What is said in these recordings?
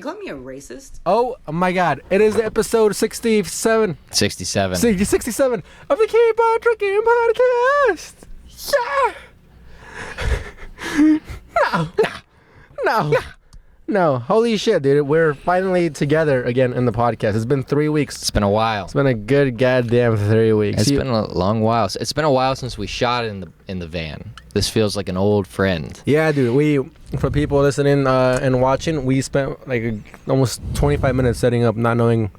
call me a racist? Oh my God! It is episode 67. 67. 67 of the Keep On Drinking podcast. Yeah. No. Holy shit, dude! We're finally together again in the podcast. It's been 3 weeks. It's been a while. It's been a good goddamn 3 weeks. It's been a long while. It's been a while since we shot in the van. This feels like an old friend. Yeah, dude. For people listening and watching, we spent like almost 25 minutes setting up, not knowing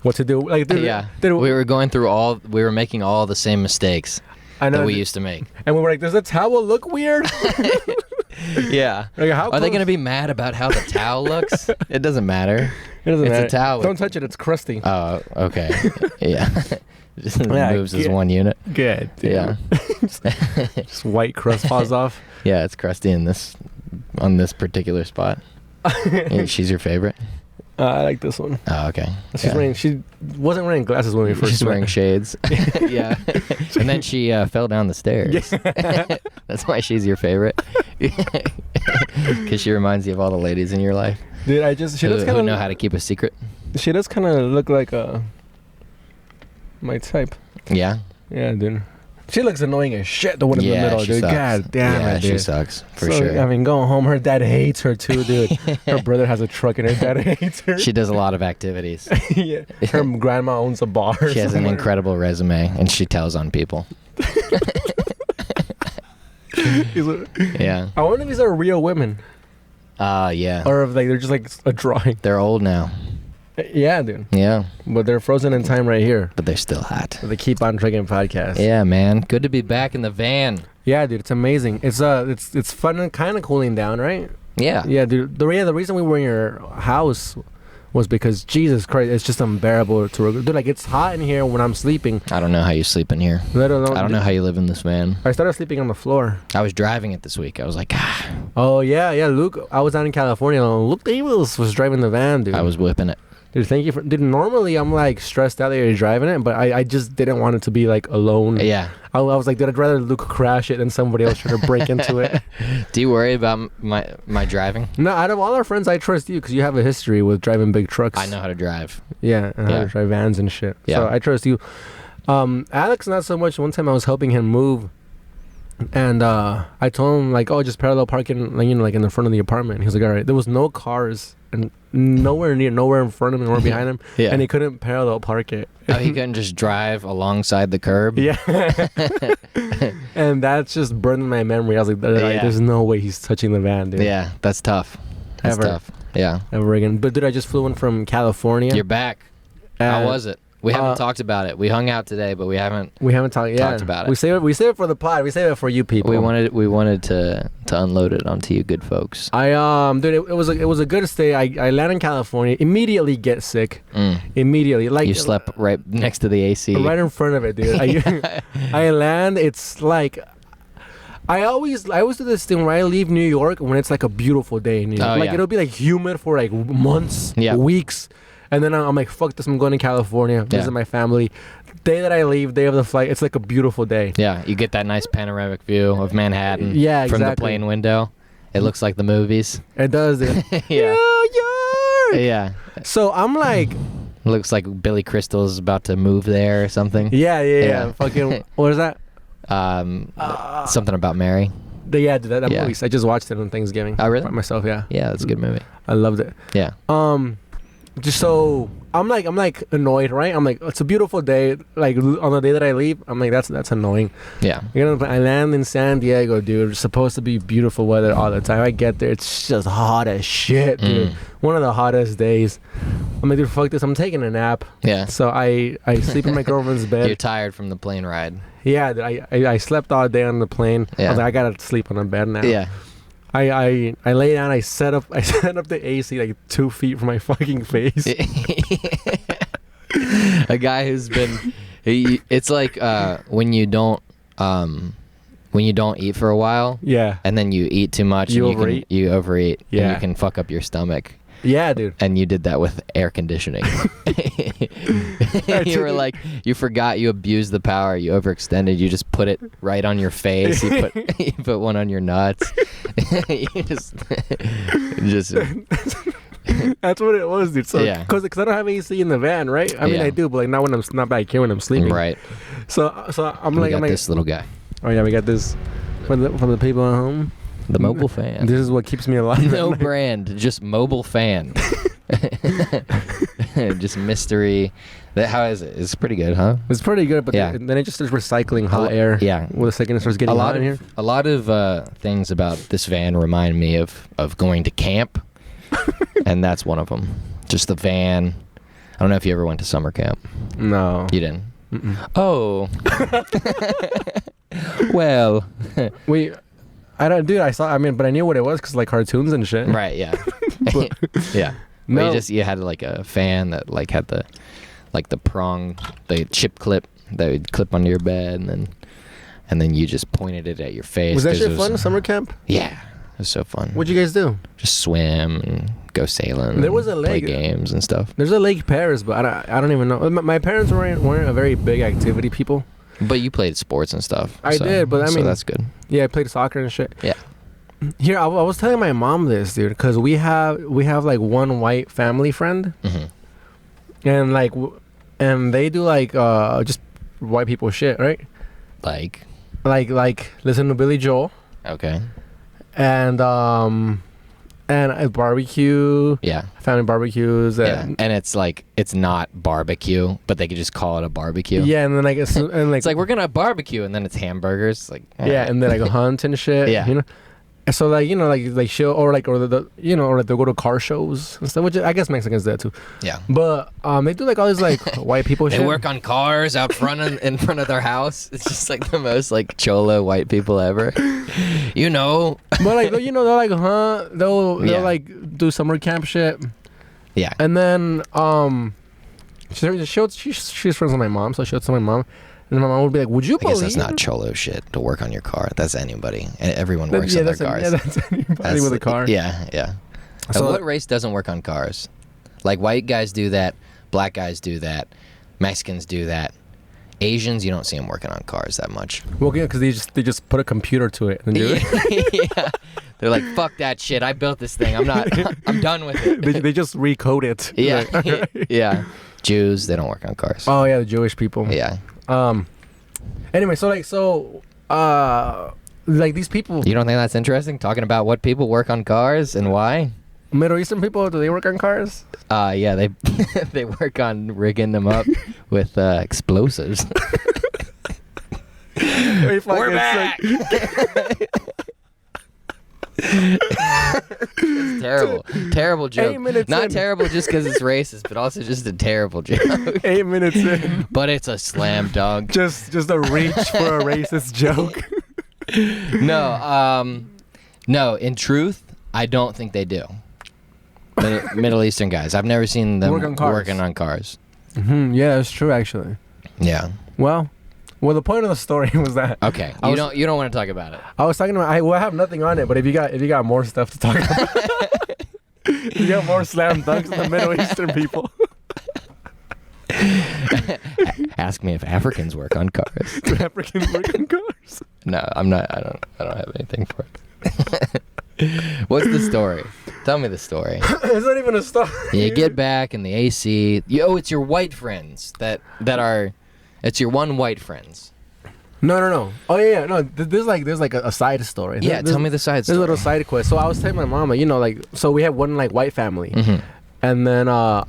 what to do. Like, dude, we were making all the same mistakes that we used to make. And we were like, does the towel look weird? Yeah. Like, Are they going to be mad about how the towel looks? It doesn't matter. It's a towel. Don't touch it. It's crusty. Oh, okay. Yeah. Just moves as one unit. Good. Dude. Yeah. Just white crust falls off. Yeah, it's crusty on this particular spot. She's your favorite? I like this one. Oh, okay. She wasn't wearing glasses when we first met. She's wearing shades. Yeah. And then she fell down the stairs. Yeah. That's why she's your favorite. Because she reminds you of all the ladies in your life. Dude, she does kind of know how to keep a secret. She does kind of look like my type. Yeah? Yeah, dude. She looks annoying as shit, the one in the middle, dude. Sucks. God damn it, dude. She sucks, for sure. I mean, going home, her dad hates her too, dude. Her brother has a truck and her dad hates her. She does a lot of activities. Yeah. Her grandma owns a bar. She has an incredible resume, and she tells on people. Yeah. I wonder if these are real women. Yeah. Or if they're just like a drawing. They're old now. Yeah, dude. Yeah. But they're frozen in time right here. But they're still hot. The Keep On Drinking podcast. Yeah, man. Good to be back in the van. Yeah, dude. It's amazing. It's fun and kind of cooling down, right? Yeah. Yeah, dude. The reason we were in your house was because, Jesus Christ, it's just unbearable to... Dude, like, it's hot in here when I'm sleeping. I don't know how you sleep in here. I don't know how you live in this van. I started sleeping on the floor. I was driving it this week. I was like, Oh, yeah. Luke, I was down in California. Luke Davis was driving the van, dude. I was whipping it. Dude, thank you for... Dude, normally I'm, like, stressed out that you're driving it, but I just didn't want it to be, like, alone. Yeah. I was like, dude, I'd rather Luke crash it than somebody else try to break into it. Do you worry about my driving? No, out of all our friends, I trust you because you have a history with driving big trucks. I know how to drive. Yeah, and how to drive vans and shit. Yeah. So I trust you. Alex, not so much. One time I was helping him move, and I told him, like, oh, just parallel parking, like in the front of the apartment. He was like, all right. There was no cars and nowhere in front of him, nowhere behind him, and he couldn't parallel park it. Oh, he couldn't just drive alongside the curb? Yeah. And that's just burned in my memory. I was like, there's no way he's touching the van, dude. Yeah, that's tough. That's tough. Yeah. Ever again. But dude, I just flew in from California. You're back. How was it? We haven't talked about it. We hung out today, but we haven't talked about it. We save it for the pod. We save it for you people. We wanted to unload it onto you good folks. Dude, it was a good stay. I land in California, immediately get sick. Immediately. Like, you slept right next to the AC. Right in front of it, dude. I land, it's like I always do this thing where I leave New York when it's like a beautiful day in New York. It'll be like humid for like months, weeks. And then I'm like, fuck this, I'm going to California, visit my family. Day that I leave, day of the flight, it's like a beautiful day. Yeah, you get that nice panoramic view of Manhattan from the plane window. It looks like the movies. It does, dude. Yeah. New York! Yeah. So I'm like... Looks like Billy Crystal's about to move there or something. Yeah. Fucking... What is that? Something About Mary. That movie. I just watched it on Thanksgiving. Oh, really? By myself, yeah. Yeah, that's a good movie. I loved it. Yeah. Just so I'm like annoyed, right? I'm like, it's a beautiful day. Like on the day that I leave, I'm like, that's annoying. Yeah. I land in San Diego, dude. It's supposed to be beautiful weather all the time. I get there, it's just hot as shit, dude. One of the hottest days. I'm like, dude, fuck this. I'm taking a nap. Yeah. So I sleep in my girlfriend's bed. You're tired from the plane ride. Yeah, dude, I slept all day on the plane. Yeah. I was like, I gotta sleep on a bed now. Yeah. I lay down. I set up the AC like 2 feet from my fucking face. A guy who's been, it's like when you don't eat for a while. Yeah. And then you eat too much. You overeat. Yeah. And you can fuck up your stomach. Yeah, dude. And you did that with air conditioning. You were like, you forgot you abused the power. You overextended. You just put it right on your face. You put one on your nuts. You just That's what it was, dude. So, Yeah. Because I don't have AC in the van, right? I mean, Yeah. I do, but like not back here when I'm sleeping. Right. So I'm We like, got this little guy. oh yeah, we got this for the people at home. The mobile fan. This is what keeps me alive. No brand, just mobile fan. Just mystery. How is it? It's pretty good, huh? It's pretty good, but Yeah. then it just starts recycling hot air. Yeah. Well, the second it starts getting hot in here. A lot of things about this van remind me of going to camp, and that's one of them. Just the van. I don't know if you ever went to summer camp. No. You didn't? Mm-mm. Oh. Well. I don't, dude. But I knew what it was because like cartoons and shit. Right. Yeah. Yeah. No. Well, you had like a fan that like had the prong, the chip clip that would clip onto your bed, and then you just pointed it at your face. Was that shit fun? Summer camp? Yeah, it was so fun. What'd you guys do? Just swim and go sailing. There was a play lake. games and stuff. There's a Lake Paris, but I don't even know. My parents weren't a very big activity people. But you played sports and stuff. I did, but I mean, so that's good. Yeah, I played soccer and shit. Yeah. Here, I was telling my mom this, dude, because we have like one white family friend, and like, and they do like just white people shit, right? Like listen to Billy Joel. Okay. And barbecue. Yeah. Family barbecues. And and it's not barbecue, but they could just call it a barbecue. Yeah, and then like it's like we're gonna barbecue, and then it's hamburgers. Like yeah, and then like a hunt and shit. Yeah. You know. So like like show or the or like they'll go to car shows and stuff, which I guess Mexicans do that too. Yeah. But they do like all these like white people shit. They work on cars out front in front of their house. It's just like the most like cholo white people ever. You know. But like they'll like hunt. They'll like do summer camp shit. Yeah. And then she's friends with my mom, so she would tell my mom. And my mom would be like, "Would you believe?" I guess that's not cholo shit to work on your car. That's anybody. Everyone works on their cars. That's anybody with a car. Yeah, yeah. So what race doesn't work on cars? Like white guys do that, black guys do that, Mexicans do that. Asians, you don't see them working on cars that much. Well, yeah, because they just put a computer to it and do it. Yeah. They're like, "Fuck that shit. I built this thing. I'm done with it." they just recode it. Yeah. Like, Yeah. Jews, they don't work on cars. Oh yeah, the Jewish people. Yeah. Anyway, like these people. You don't think that's interesting? Talking about what people work on cars and why? Middle Eastern people, do they work on cars? Yeah, they they work on rigging them up with explosives. We're back. It's terrible joke. 8 minutes Not in. terrible just because it's racist, but also just a terrible joke. 8 minutes in. But it's a slam dunk. Just a reach for a racist joke. No. In truth, I don't think they do. Middle Eastern guys, I've never seen them working on cars. Mm-hmm. Yeah, that's true actually. Yeah. Well, the point of the story was that. Okay. You don't want to talk about it. I was talking about. I have nothing on it, but if you got more stuff to talk about, you got more slam dunks than the Middle Eastern people. Ask me if Africans work on cars. Do Africans work on cars? No, I'm not. I don't have anything for it. What's the story? Tell me the story. It's not even a story. You get back in the AC. It's your white friends that are. It's your one white friends. No. Oh yeah. No, there's like a side story. Yeah, tell me the side story. There's a little side quest. So I was telling my mom, so we have one like white family, and then I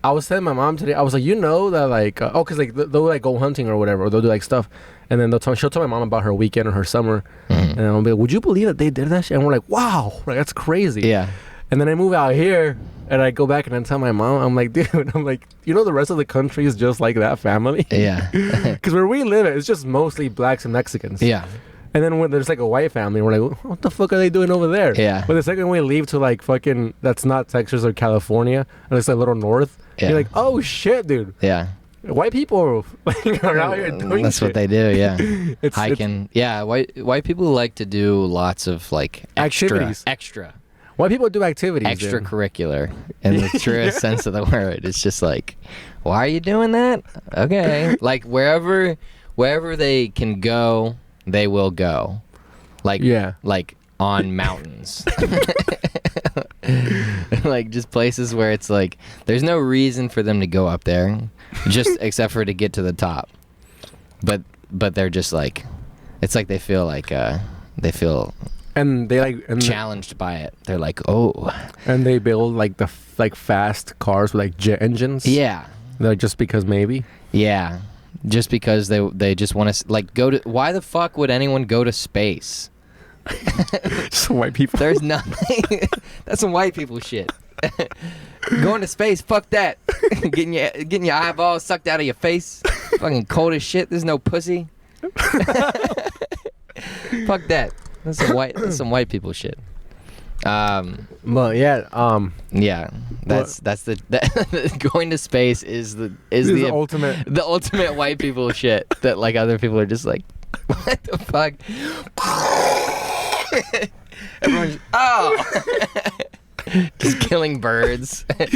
was telling my mom today. I was like, that like, because like they'll like go hunting or whatever, or they'll do like stuff, and then she'll tell my mom about her weekend or her summer, and I'll be like, would you believe that they did that shit? And we're like, wow, like that's crazy. Yeah. And then I move out here, and I go back and I tell my mom, I'm like, dude, the rest of the country is just like that family. Yeah. Because where we live, it's just mostly blacks and Mexicans. Yeah. And then when there's like a white family, we're like, what the fuck are they doing over there? Yeah. But the second we leave to like fucking, that's not Texas or California, and it's like a little north, you're like, oh shit, dude. Yeah. White people are out here doing That's shit. what they do, yeah. Hiking. Yeah, white people like to do lots of like activities. Extra. White people do activities. Extracurricular in the truest sense of the word. It's just like, why are you doing that? Okay. Like wherever they can go, they will go. Like on mountains. Like just places where it's like there's no reason for them to go up there, just except for to get to the top. But they're just like, it's like they feel and they like challenged by it. They're like, oh. And they build like the fast cars with like jet engines. Yeah. Like just because maybe. Yeah. Just because they just want to like go to. Why the fuck would anyone go to space? Just white people. There's nothing. That's some white people shit. Going to space, fuck that. getting your eyeballs sucked out of your face. Fucking cold as shit. There's no pussy. Fuck that. That's some white people shit. Well, yeah. Yeah. That's going to space is the ultimate white people shit that like other people are just like, what the fuck? Everyone's just killing birds. And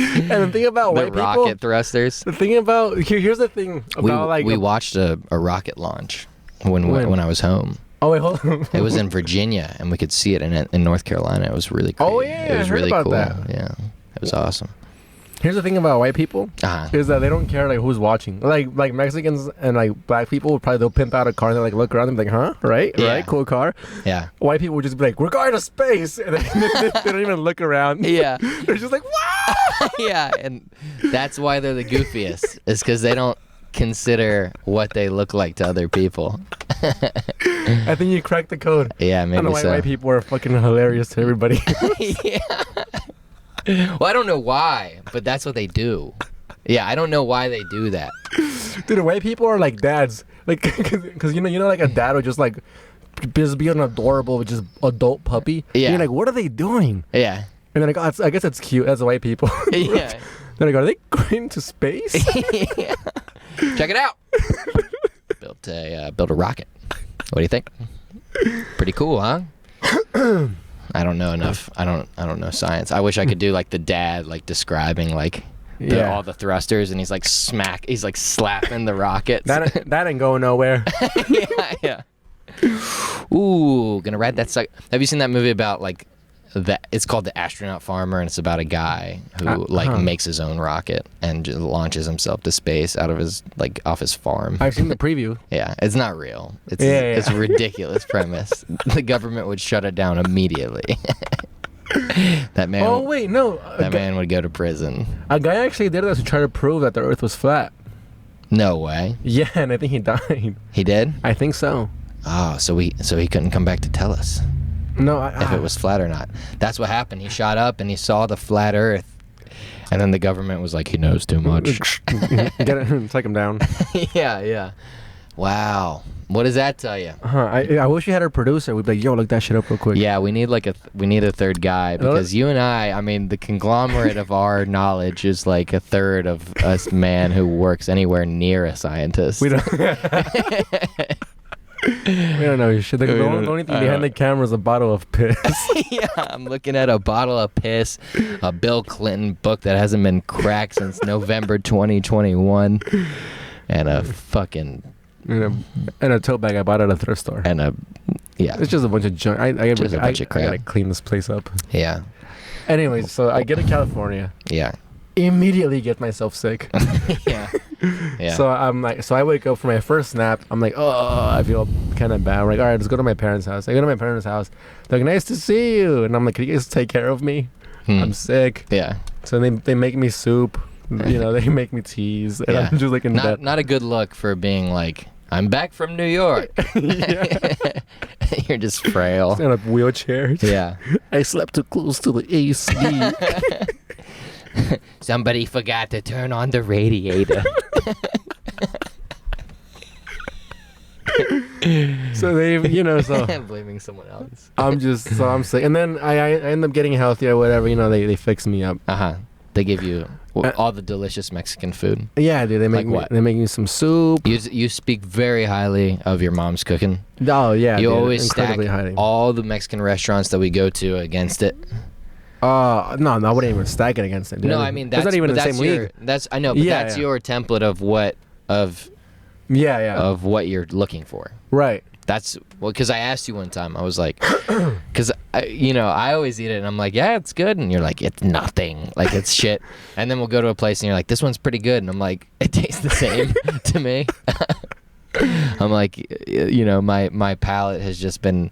the thing about white people, rocket thrusters. The thing about here's the thing about we watched a rocket launch when I was home. Oh wait, hold on. It was in Virginia, and we could see it in North Carolina. It was really cool. Oh yeah, it was I heard really about cool. that. Yeah, it was awesome. Here's the thing about white people is that they don't care like who's watching. Like Mexicans and like black people they'll pimp out a car and they like look around and be like, huh, right, cool car. Yeah. White people would just be like, we're going to space, and they don't even look around. Yeah. They're just like, wow. Yeah, and that's why they're the goofiest. Is because they don't consider what they look like to other people. I think you cracked the code. Yeah, maybe I don't know why white people are fucking hilarious to everybody. Yeah. Well, I don't know why, but that's what they do. Yeah, I don't know why they do that. Dude, white people are like dads. Like, because you know, like a dad would just like just be an adorable, just adult puppy. Yeah. And you're like, what are they doing? Yeah. And then like, oh, I guess it's cute as white people. Yeah. Then I go, are they going to space? Yeah. Check it out. Built a rocket. What do you think? Pretty cool, huh? I don't know enough. I don't know science. I wish I could do like the dad, like describing like all the thrusters, and he's like slapping the rockets. That ain't going nowhere. Yeah. Ooh, gonna ride that suck. Have you seen that movie about like that? It's called The Astronaut Farmer, and it's about a guy who makes his own rocket and just launches himself to space out of his off his farm. I've seen the preview. Yeah, it's not real. It's a ridiculous premise. The government would shut it down immediately. That man. Oh wait, no. That man would go to prison. A guy actually did that to try to prove that the Earth was flat. No way. Yeah, and I think he died. He did? I think so. Oh, so he couldn't come back to tell us. No, if it was flat or not. That's what happened. He shot up and he saw the flat Earth, and then the government was like, he knows too much. Take him down. Yeah. Wow. What does that tell you? I wish we had our producer. We'd be like, yo, look that shit up real quick. Yeah, we need a third guy, because you and I mean, the conglomerate of our knowledge is like a third of us man who works anywhere near a scientist. We don't. We don't know shit. The only thing behind the camera is a bottle of piss. Yeah, I'm looking at a bottle of piss, a Bill Clinton book that hasn't been cracked since November 2021, and a fucking and a tote bag I bought at a thrift store. And it's just a bunch of junk. I gotta clean this place up. Yeah. Anyways, so I get to California. Yeah. Immediately get myself sick. Yeah. So I wake up for my first nap. I'm like, oh, I feel kind of bad. I'm like, all right, let's go to my parents' house. I go to my parents' house. They're like, nice to see you. And I'm like, can you guys take care of me? I'm sick. Yeah. So they make me soup. You know, they make me teas. And I'm just like in bed. Not a good look for being like, I'm back from New York. You're just frail. In a wheelchair. Yeah. I slept too close to the AC. Somebody forgot to turn on the radiator. So I'm blaming someone else. I'm sick, and then I end up getting healthy or whatever. You know, they fix me up. They give you all the delicious Mexican food. Yeah, dude. They make me. They make me some soup. You speak very highly of your mom's cooking. Oh yeah. You always stack all the Mexican restaurants that we go to against it. No, I wouldn't even stack it against it. Dude. No, I mean that's not even the same league. I know, but that's your template of what you're looking for. Right. That's because I asked you one time. I was like, because I always eat it, and I'm like, yeah, it's good, and you're like, it's nothing, like it's shit. And then we'll go to a place, and you're like, this one's pretty good, and I'm like, it tastes the same to me. I'm like, my palate has just been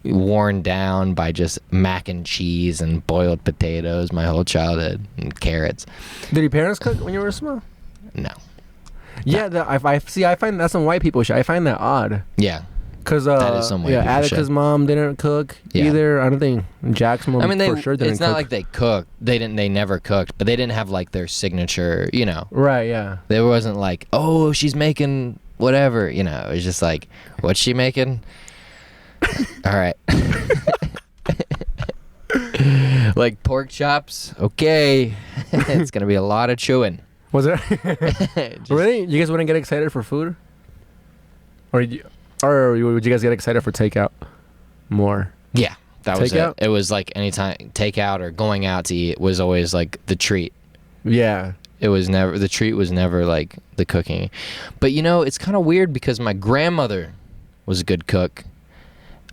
worn down by just mac and cheese and boiled potatoes my whole childhood and carrots. Did your parents cook when you were small? No. Yeah, I find that's some white people shit. I find that odd. Yeah. Cause that is some white people Attica's shit. Mom didn't cook either. I don't think Jack's mom for sure didn't it's not cook. like they cooked. They never cooked, but they didn't have like their signature, Right, yeah. There wasn't like, oh, she's making whatever, it was just like, what's she making? All right. Like pork chops, okay. It's gonna be a lot of chewing. Was it? Really? You guys wouldn't get excited for food? Or would you guys get excited for takeout more? Yeah, that was Takeout? it. It was like anytime takeout or going out to eat was always like the treat. Yeah. The treat was never like the cooking. But it's kind of weird because my grandmother was a good cook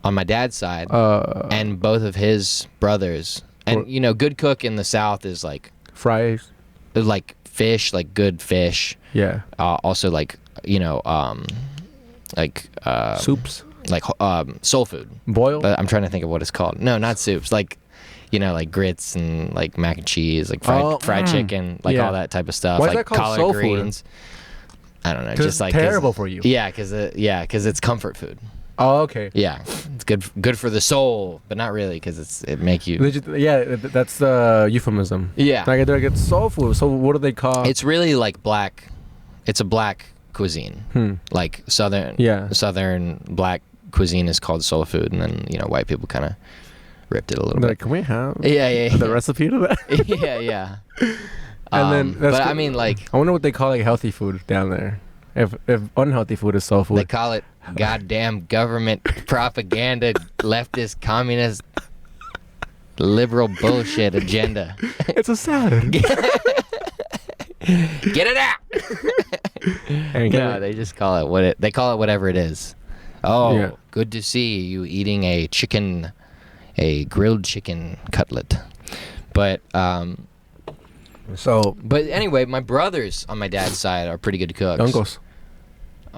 on my dad's side, and both of his brothers. And good cook in the South is like fries, like fish, like good fish. Yeah. Also like soups, like soul food. Boil. But I'm trying to think of what it's called. No, not soups. Like like grits and like mac and cheese, like fried chicken, like all that type of stuff. Why is like that called collard soul greens. Food? I don't know. Just like terrible for you. Yeah, because it's comfort food. Oh, okay. Yeah, it's good for the soul, but not really because it make you. That's the euphemism. Yeah, like they get soul food. So what do they call? It's really like black. It's a black cuisine. Like southern black cuisine is called soul food, and then white people kind of ripped it a little bit. Like, can we have the recipe to that? yeah. And then, but I mean, like, I wonder what they call like healthy food down there. If unhealthy food is soul food, they call it goddamn government propaganda, leftist, communist, liberal bullshit agenda. It's a salad. Get it out. No, they just call it they call it whatever it is. Oh, yeah. Good to see you eating a grilled chicken cutlet. But anyway, my brothers on my dad's side are pretty good cooks. Uncles.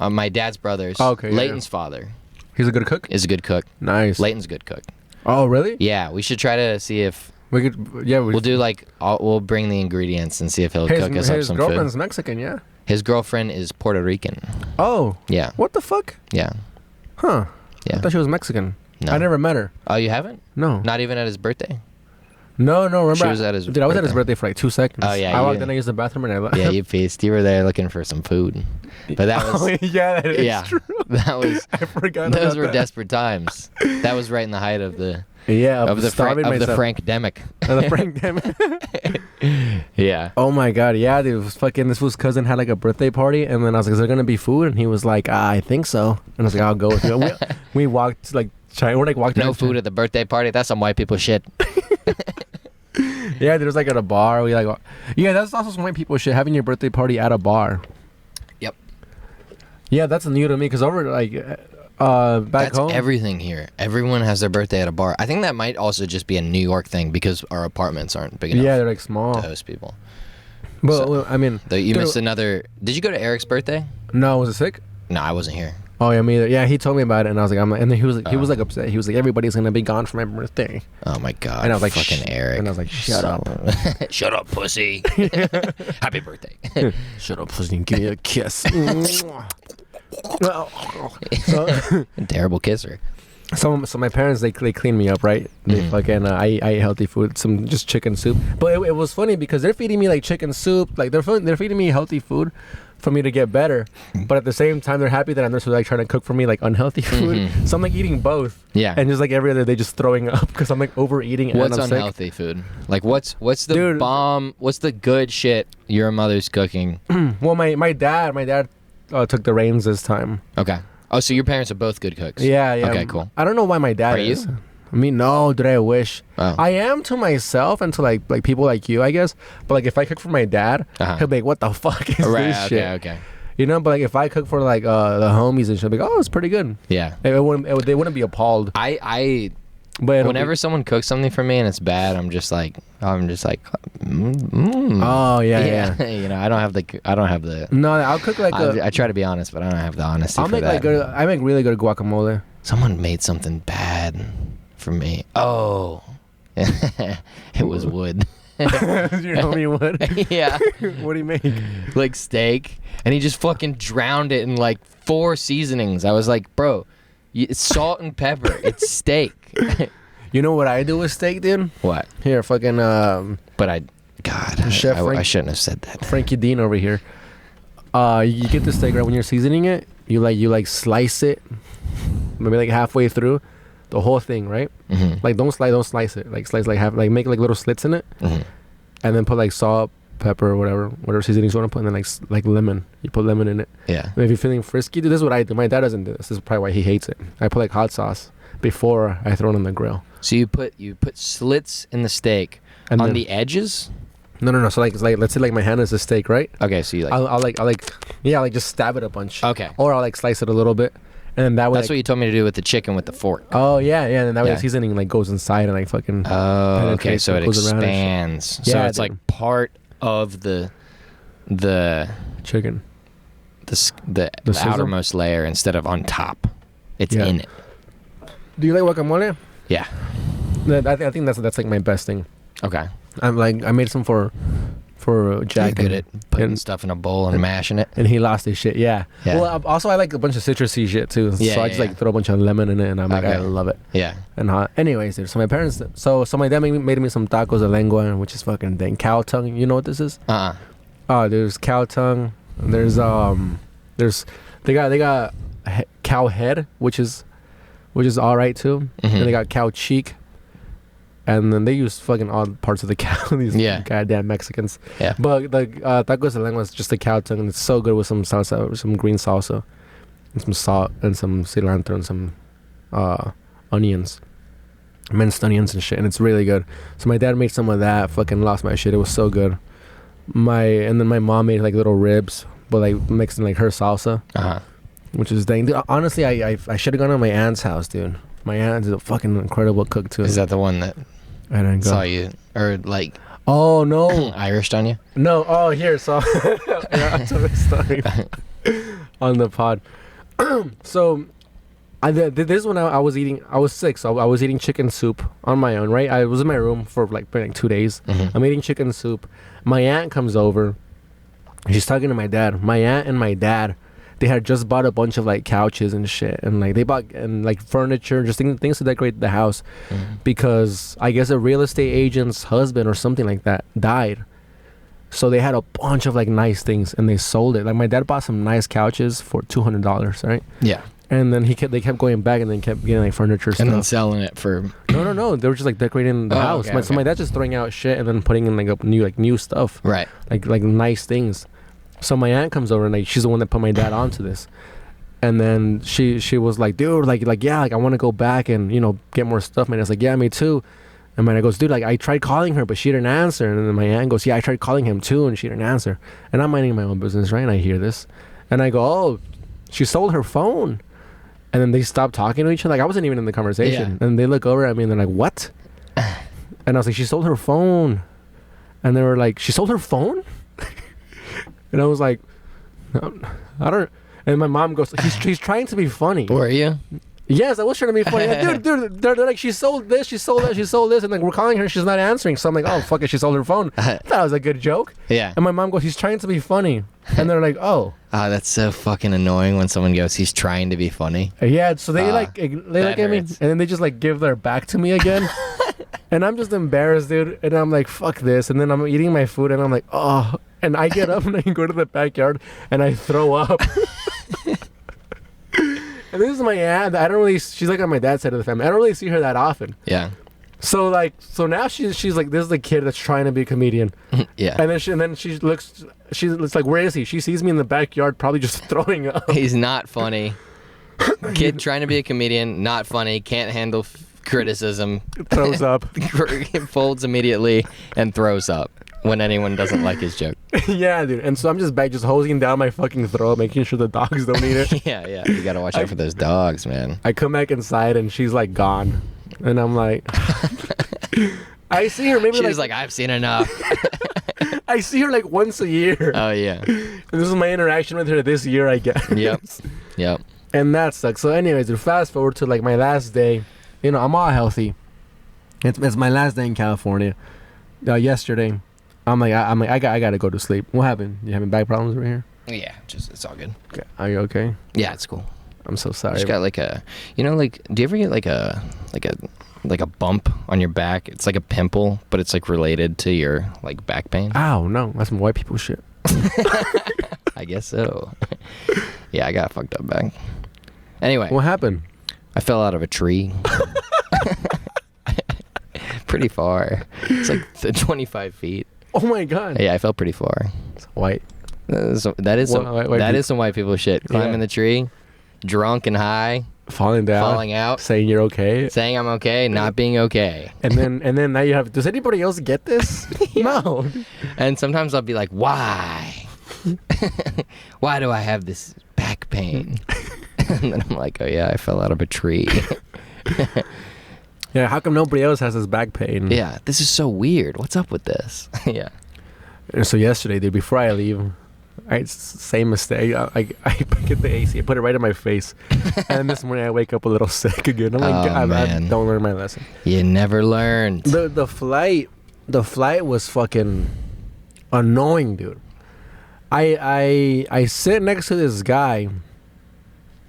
My dad's brothers. Oh, okay. Leighton's father. He's a good cook? Is a good cook. Nice. Leighton's a good cook. Oh, really? Yeah, we should try to see if we could. Yeah, we'll do like we'll bring the ingredients and see if he'll cook us up some food. His girlfriend's Mexican, yeah. His girlfriend is Puerto Rican. Oh. Yeah. What the fuck? Yeah. Huh. Yeah. I thought she was Mexican. No. I never met her. Oh, you haven't? No. Not even at his birthday? No, remember? She was at his birthday. I was at his birthday for like 2 seconds. Oh, yeah. I walked in, I used the bathroom, and I left. Yeah, you pieced. You were there looking for some food. But that was... yeah, that is true. That was... I forgot Those were that. desperate times. That was right in the height of the... Yeah, of the Frank-demic. The Frank-demic. Yeah. Oh my god, yeah, dude. It was fucking... This was cousin had like a birthday party, and then I was like, is there gonna be food? And he was like, I think so. And I was like, I'll go with you. We walked like... We're like walked... No food at the birthday party? That's some white people shit. Yeah, there was like at a bar. That's also some white people shit, having your birthday party at a bar. Yep. Yeah, that's new to me because over like back home. That's everything here. Everyone has their birthday at a bar. I think that might also just be a New York thing because our apartments aren't big enough. Yeah, they're like small to host people. Well, I mean, you missed another. Did you go to Eric's birthday? No, was it sick? No, I wasn't here. Oh yeah, me either. Yeah, he told me about it, and I was like, and then he was like upset. He was like, everybody's gonna be gone for my birthday. Oh my god! And I was like, fucking Eric. And I was like, shut up, shut up, pussy. Happy birthday. Shut up, pussy. Give me a kiss. Terrible kisser. So my parents they cleaned me up, right? They fucking I ate healthy food, some just chicken soup. But it was funny because they're feeding me like chicken soup, like they're feeding me healthy food for me to get better. But at the same time, they're happy that I'm just like trying to cook for me like unhealthy food. So I'm like eating both. Yeah. And just like every other day, just throwing up because I'm like overeating. What's and I'm unhealthy sick. Food? Like what's the bomb? What's the good shit your mother's cooking? Well, my dad took the reins this time. Okay. Oh, so your parents are both good cooks? Yeah. Okay, cool. I don't know why my dad is. You? I mean, no, dude, I wish. Oh. I am to myself and to like people like you, I guess. But like if I cook for my dad, he'll be like, what the fuck is this shit? Okay. You know, but like if I cook for like the homies and she'll be like, oh, it's pretty good. Yeah. They wouldn't be appalled. But whenever someone cooks something for me and it's bad, I'm just like, oh yeah. You know, I don't have the. No, I'll cook like I try to be honest, but I don't have the honesty. I make really good guacamole. Someone made something bad for me. Oh, it was wood. Your homie would? Yeah. What do you make? Like steak, and he just fucking drowned it in like 4 seasonings. I was like, bro, it's salt and pepper. It's steak. You know what I do with steak, dude? What? Here, fucking But I shouldn't have said that. Frankie Dean over here. You get the steak right when you're seasoning it. You slice it, maybe like halfway through, the whole thing, right? Mm-hmm. Like don't slice it. Like slice like half, like make like little slits in it, mm-hmm. and then put like salt, pepper, whatever seasonings you want to put, and then like lemon. You put lemon in it. Yeah. And if you're feeling frisky, dude, this is what I do. My dad doesn't do this. This is probably why he hates it. I put like hot sauce before I throw it on the grill. So you put slits in the steak and on the edges. No. So like let's say like my hand is a steak, right? Okay, so you like I'll just stab it a bunch. Okay. Or I'll like slice it a little bit, and then that way. That's what you told me to do with the chicken with the fork. Oh yeah, and that way the seasoning like goes inside and like fucking. Oh, okay. So it expands. So it's like part of the chicken. The outermost layer instead of on top. It's in it. Do you like guacamole? Yeah. I think that's like my best thing. Okay. I made some for Jack. You're good at putting stuff in a bowl and mashing it. And he lost his shit. Yeah. Well, also I like a bunch of citrusy shit too. So I just like throw a bunch of lemon in it, and I'm like, I love it. Yeah. And hot. Anyways, dude. So my parents. So my dad made me some tacos de lengua, which is fucking dang cow tongue. You know what this is? Oh, there's cow tongue. They got cow head, which is all right too. Mm-hmm. And they got cow cheek. And then they use fucking all parts of the cow. These goddamn Mexicans. Yeah. But the tacos de lengua is just a cow tongue, and it's so good with some salsa, some green salsa, and some salt, and some cilantro, and some onions, minced onions and shit, and it's really good. So my dad made some of that. Fucking lost my shit. It was so good. And then my mom made like little ribs, but like mixed in like her salsa, which is dang. Dude, honestly, I should have gone to my aunt's house, dude. My aunt is a fucking incredible cook too. Is that the one that I didn't go. Saw you or like? Oh no, Irished on you? No. Oh, here. So I'll tell the story on the pod. So this is when I was eating. I was sick, so I was eating chicken soup on my own. Right, I was in my room for like 2 days. Mm-hmm. I'm eating chicken soup. My aunt comes over. She's talking to my dad. My aunt and my dad, they had just bought a bunch of like couches and shit, and like they bought and like furniture, just things to decorate the house, because I guess a real estate agent's husband or something like that died. So they had a bunch of like nice things, and they sold it. Like my dad bought some nice couches for $200, right? Yeah. And then they kept going back, and then kept getting like furniture stuff. And then selling it for no. They were just like decorating the house. So my dad's just throwing out shit and then putting in like new stuff. Right. Like nice things. So my aunt comes over, and like she's the one that put my dad onto this, and then she was like, dude, like I want to go back and get more stuff. My dad's like, yeah, me too. And my dad goes, dude, like I tried calling her, but she didn't answer. And then my aunt goes, yeah, I tried calling him too, and she didn't answer. And I'm minding my own business, right? And I hear this, and I go, oh, she sold her phone. And then they stopped talking to each other. Like I wasn't even in the conversation, and they look over at me and they're like, what? And I was like, she sold her phone. And they were like, she sold her phone? And I was like, no, I don't. And my mom goes, he's trying to be funny. Were you? Yes, I was trying to be funny. Like, dude, they're like, she sold this, she sold that, she sold this, and like we're calling her, she's not answering. So I'm like, oh fuck it, she sold her phone. That was a good joke. Yeah. And my mom goes, he's trying to be funny, and they're like, oh. That's so fucking annoying when someone goes, he's trying to be funny. Yeah. So they look at me, and then they just like give their back to me again. And I'm just embarrassed, dude. And I'm like, fuck this. And then I'm eating my food, and I'm like, oh. And I get up and I go to the backyard and I throw up. And this is my aunt. She's like on my dad's side of the family. I don't really see her that often. Yeah. So now she's like, this is the kid that's trying to be a comedian. Yeah. And then she looks like, where is he? She sees me in the backyard, probably just throwing up. He's not funny. Kid trying to be a comedian, not funny, can't handle criticism. Throws up. Folds immediately and throws up. when anyone doesn't like his joke. Yeah, dude. And so I'm just back, just hosing down my fucking throat, making sure the dogs don't eat it. Yeah. You gotta watch out for those dogs, man. I come back inside and she's like gone, and I'm like, I see her maybe She's like, I've seen enough. I see her like once a year. Oh yeah. And this is my interaction with her this year, I guess. Yep. And that sucks. So anyways, dude, fast forward to like my last day. You know, I'm all healthy. It's my last day in California. Yesterday, I gotta go to sleep. What happened? You having back problems over here? Yeah, it's all good. Okay. Are you okay? Yeah, it's cool. I'm so sorry. Just got like a, do you ever get like a bump on your back? It's like a pimple, but it's like related to your like back pain. Ow, no, that's some white people shit. I guess so. Yeah, I got a fucked up back. Anyway, what happened? I fell out of a tree. Pretty far. It's like 25 feet. Oh my god. Yeah, I fell pretty far. It's white. That is some white people shit. Climbing the tree, drunk and high, falling down, falling out, saying you're okay, saying I'm okay, not being okay. And then now you have. Does anybody else get this? No. And sometimes I'll be like, why? Why do I have this back pain? And then I'm like, oh yeah, I fell out of a tree. Yeah, how come nobody else has this back pain? Yeah, this is so weird. What's up with this? Yeah. And so yesterday, dude, before I leave, same mistake. I get the AC, I put it right in my face, and this morning I wake up a little sick again. I'm like, I don't learn my lesson. You never learned. The flight was fucking annoying, dude. I sit next to this guy,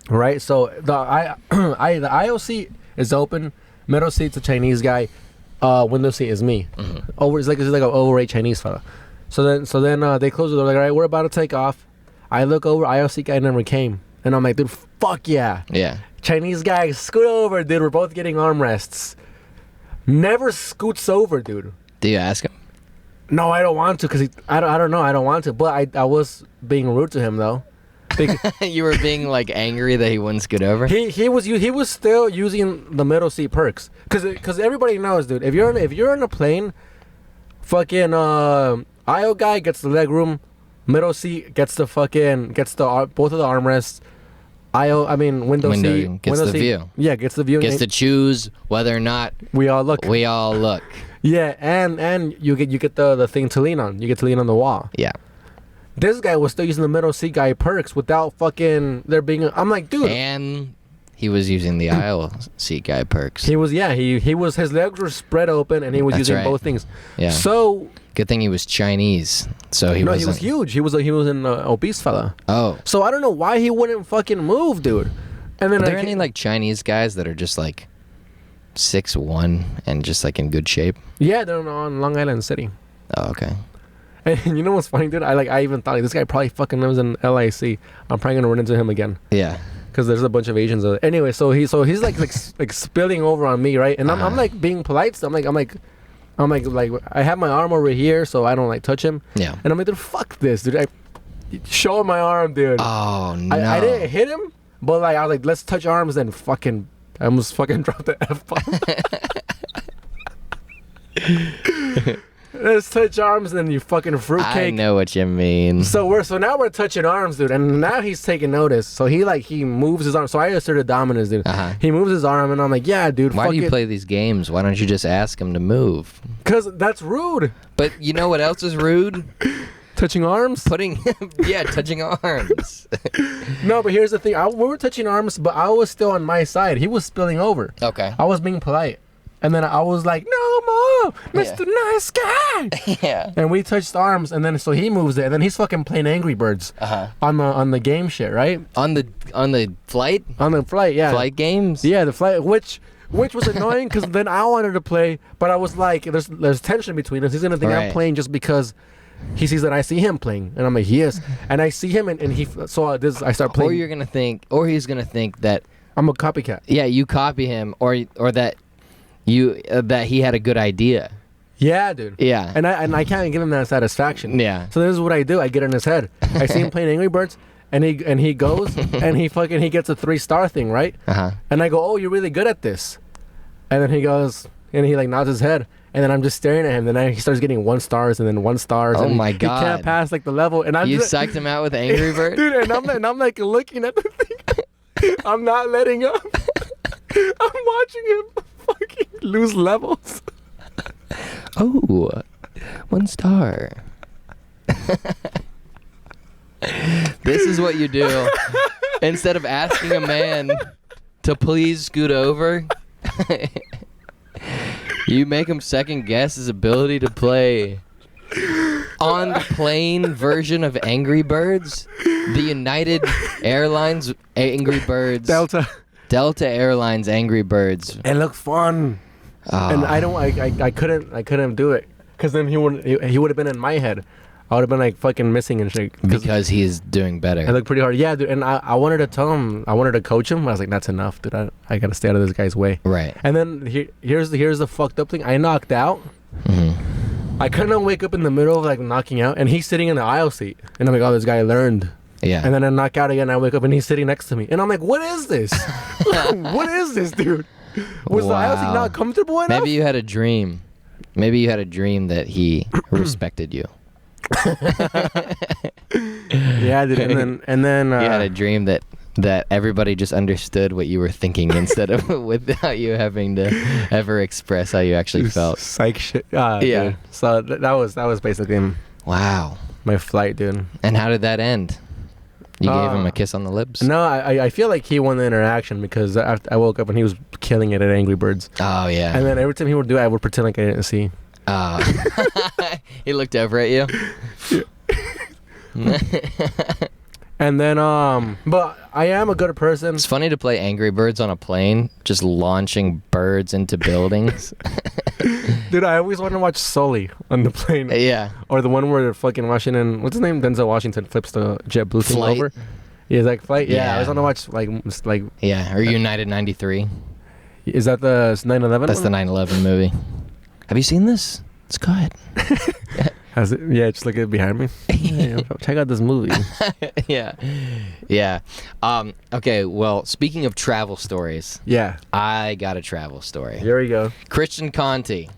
right? So the aisle seat is open. Middle seat's a Chinese guy. Window seat is me. Mm-hmm. It's like an overweight Chinese fella. So then they close the door. Like, all right, we're about to take off. I look over. aisle seat guy never came, and I'm like, dude, fuck yeah. Yeah. Chinese guy, scoot over, dude. We're both getting armrests. Never scoots over, dude. Do you ask him? No, I don't want to, because I don't know. I don't want to, but I was being rude to him though. You were being like angry that he wouldn't scoot over. He was still using the middle seat perks, because everybody knows, dude. If you're in a plane, fucking aisle guy gets the leg room, middle seat gets the both of the armrests. Window seat gets the view. Yeah, gets the view. Gets to choose whether or not we all look. Yeah, and you get the thing to lean on. You get to lean on the wall. Yeah. This guy was still using the middle seat guy perks without fucking there being. I'm like, dude. And he was using the aisle seat guy perks. He was his legs were spread open and he was using both things. Yeah. So good thing he was Chinese. So he was huge. He was an obese fella. Oh. So I don't know why he wouldn't fucking move, dude. And then are there any like Chinese guys that are just like 6'1" and just like in good shape? Yeah, they're on Long Island City. Oh, okay. And you know what's funny, dude? I even thought, like, this guy probably fucking lives in LIC. I'm probably gonna run into him again. Yeah. Because there's a bunch of Asians. Anyway, so he's like spilling over on me, right? And I'm like being polite. So I'm like I have my arm over here, so I don't like touch him. Yeah. And I'm like, dude, fuck this, dude. I show him my arm, dude. Oh no. I didn't hit him, but like I was like, let's touch arms, and I almost fucking dropped the F-bomb. Let's touch arms, and then you fucking fruitcake. I know what you mean. So now we're touching arms, dude, and now he's taking notice. So he moves his arm. So I asserted dominance, dude. Uh-huh. He moves his arm, and I'm like, yeah, dude. Why do you play these games? Why don't you just ask him to move? Because that's rude. But you know what else is rude? Touching arms? Touching arms. No, but here's the thing. We were touching arms, but I was still on my side. He was spilling over. Okay. I was being polite. And then I was like, no more, Mr. Nice Guy. Yeah. And we touched arms, and then so he moves it, and then he's fucking playing Angry Birds on the game shit, right? On the flight? On the flight, yeah. Flight games? Yeah, the flight, which was annoying because then I wanted to play, but I was like, there's tension between us. He's gonna think I'm playing just because he sees that I see him playing, and I'm like, he is, and I see him, and he saw this. I start playing. Or he's gonna think that I'm a copycat. Yeah, you copy him, or that. That he had a good idea. Yeah, dude. Yeah. And I can't give him that satisfaction. Yeah. So this is what I do. I get in his head. I see him playing Angry Birds, and he goes and he gets a 3-star thing, right? Uh-huh. And I go, oh, you're really good at this. And then he goes and he like nods his head, And then I'm just staring at him. Then he starts getting 1 stars and then 1 stars. Oh and my God. He can't pass like the level. And You psyched him out with Angry Bird? Dude, and I'm like looking at the thing. I'm not letting up. I'm watching him fucking lose levels. Oh, 1 star. This is what you do. Instead of asking a man to please scoot over, you make him second guess his ability to play on the plane version of Angry Birds, the United Airlines Angry Birds, Delta Airlines Angry Birds. It looked fun, and I couldn't do it because then he would have been in my head. I would have been like fucking missing and shit. Because he's doing better. It looked pretty hard. Yeah, dude. And I wanted to tell him, I wanted to coach him. I was like, that's enough, dude. I got to stay out of this guy's way. Right. And then here's the fucked up thing. I knocked out. Mm-hmm. I couldn't wake up in the middle of like knocking out. And he's sitting in the aisle seat. And I'm like, oh, this guy learned. Yeah. And then I knock out again. I wake up and he's sitting next to me. And I'm like, what is this? What is this, dude? Was the aisle seat not comfortable enough? Maybe you had a dream. Maybe you had a dream that he respected you. Yeah, dude. And then you had a dream that everybody just understood what you were thinking instead of without you having to ever express how you actually felt. Psych shit. Yeah. Dude. So that was basically my flight, dude. And how did that end? You gave him a kiss on the lips? No, I feel like he won the interaction because I woke up and he was killing it at Angry Birds. Oh yeah. And then every time he would do it, I would pretend like I didn't see. He looked over at you. And then but I am a good person. It's funny to play Angry Birds on a plane, just launching birds into buildings. Dude, I always want to watch Sully on the plane. Yeah. Or the one where fucking Washington, what's his name? Denzel Washington flips the JetBlue thing over. Yeah, like Flight. Yeah, I always want to watch like. Yeah, or United 93. Is that the 9/11? That's the 9/11 movie. Have you seen this? It's good. Has it? Yeah, just look at it behind me. Yeah, check out this movie. Yeah. Okay, well, speaking of travel stories. Yeah. I got a travel story. Here we go. Christian Conti.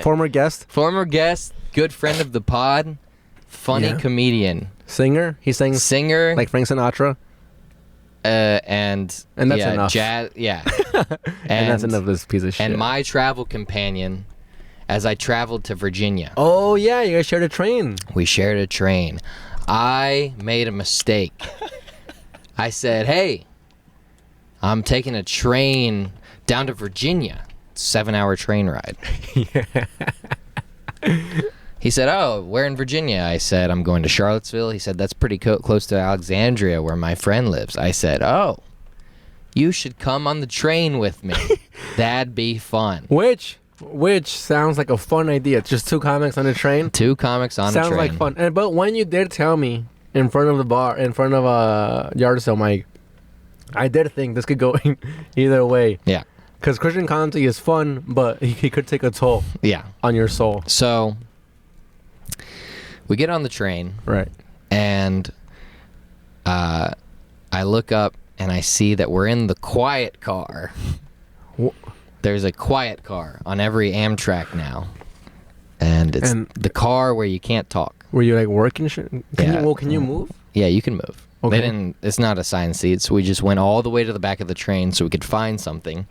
Former guest, good friend of the pod, funny comedian. Singer. He sings. Singer. Like Frank Sinatra. And that's enough. Jazz, yeah. And that's enough of this piece of shit. And my travel companion as I traveled to Virginia. Oh, yeah, you guys shared a train. We shared a train. I made a mistake. I said, hey, I'm taking a train down to Virginia. 7-hour train ride. Yeah. He said, oh, where in Virginia? I said, I'm going to Charlottesville. He said, that's pretty close to Alexandria, where my friend lives. I said, oh, you should come on the train with me. That'd be fun. Which sounds like a fun idea. Just 2 comics on a train. 2 comics on a train. Sounds like fun. But when you did tell me in front of the bar, in front of a yard sale mic, I did think this could go either way. Yeah. Because Christian Conti is fun, but he could take a toll. Yeah. On your soul. So we get on the train. Right. And I look up and I see that we're in the quiet car. There's a quiet car on every Amtrak now. And it's the car where you can't talk. Were you like working shit? Can you move? Yeah, you can move. Okay. It's not assigned seats. We just went all the way to the back of the train so we could find something.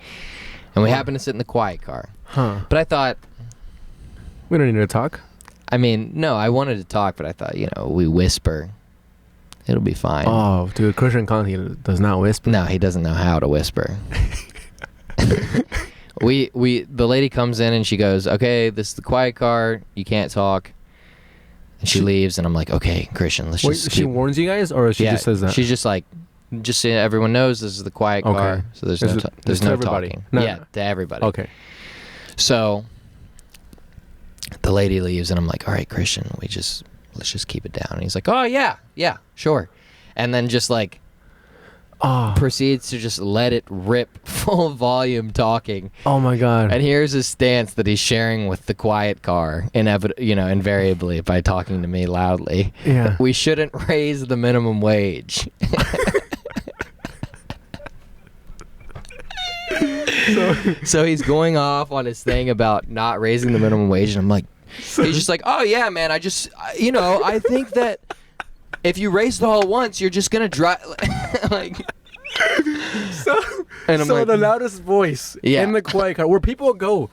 And we happened to sit in the quiet car. Huh. But I thought, we don't need to talk. I mean, no, I wanted to talk, but I thought, we whisper. It'll be fine. Oh, dude, Christian Conti does not whisper. No, he doesn't know how to whisper. The lady comes in and she goes, okay, this is the quiet car. You can't talk. And she leaves, and I'm like, okay, Christian, let's just. She warns you guys, or she just says that? She's just like, just so everyone knows this is the quiet car. So there's no everybody. talking. No. Yeah, to everybody. Okay. So the lady leaves, and I'm like, all right, Christian, let's just keep it down. And he's like, oh yeah, sure. And then just like proceeds to just let it rip full volume talking. Oh my god. And here's his stance that he's sharing with the quiet car, invariably by talking to me loudly. Yeah. We shouldn't raise the minimum wage. So he's going off on his thing about not raising the minimum wage, and I'm like, he's just like, oh yeah, man, I think that if you raise it all at once, you're just gonna drive like. And I'm like, the loudest voice in the quiet car where people go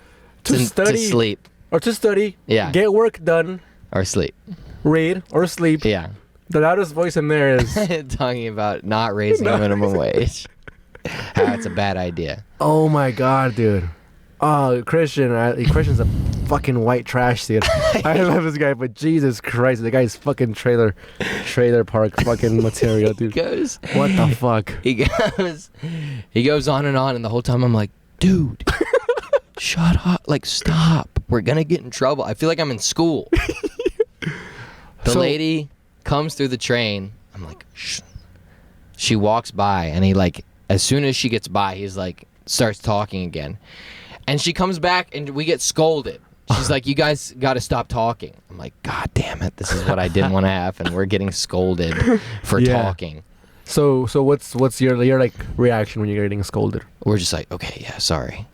to study, to sleep, or to study, get work done, or sleep, read or sleep. Yeah. The loudest voice in there is talking about not raising the minimum wage. How it's a bad idea. Oh my god, dude. Oh, Christian's a fucking white trash, dude. I love this guy, but Jesus Christ, the guy's fucking trailer park fucking material, dude. What the fuck? He goes on, and the whole time I'm like, dude, shut up, like stop. We're gonna get in trouble. I feel like I'm in school. The lady comes through the train. I'm like, shh. She walks by, and he like, as soon as she gets by, he's like, starts talking again. And she comes back, and we get scolded. She's like, you guys got to stop talking. I'm like, God damn it. This is what I didn't want to happen. We're getting scolded for talking. So what's your like reaction when you're getting scolded? We're just like, okay, yeah, sorry.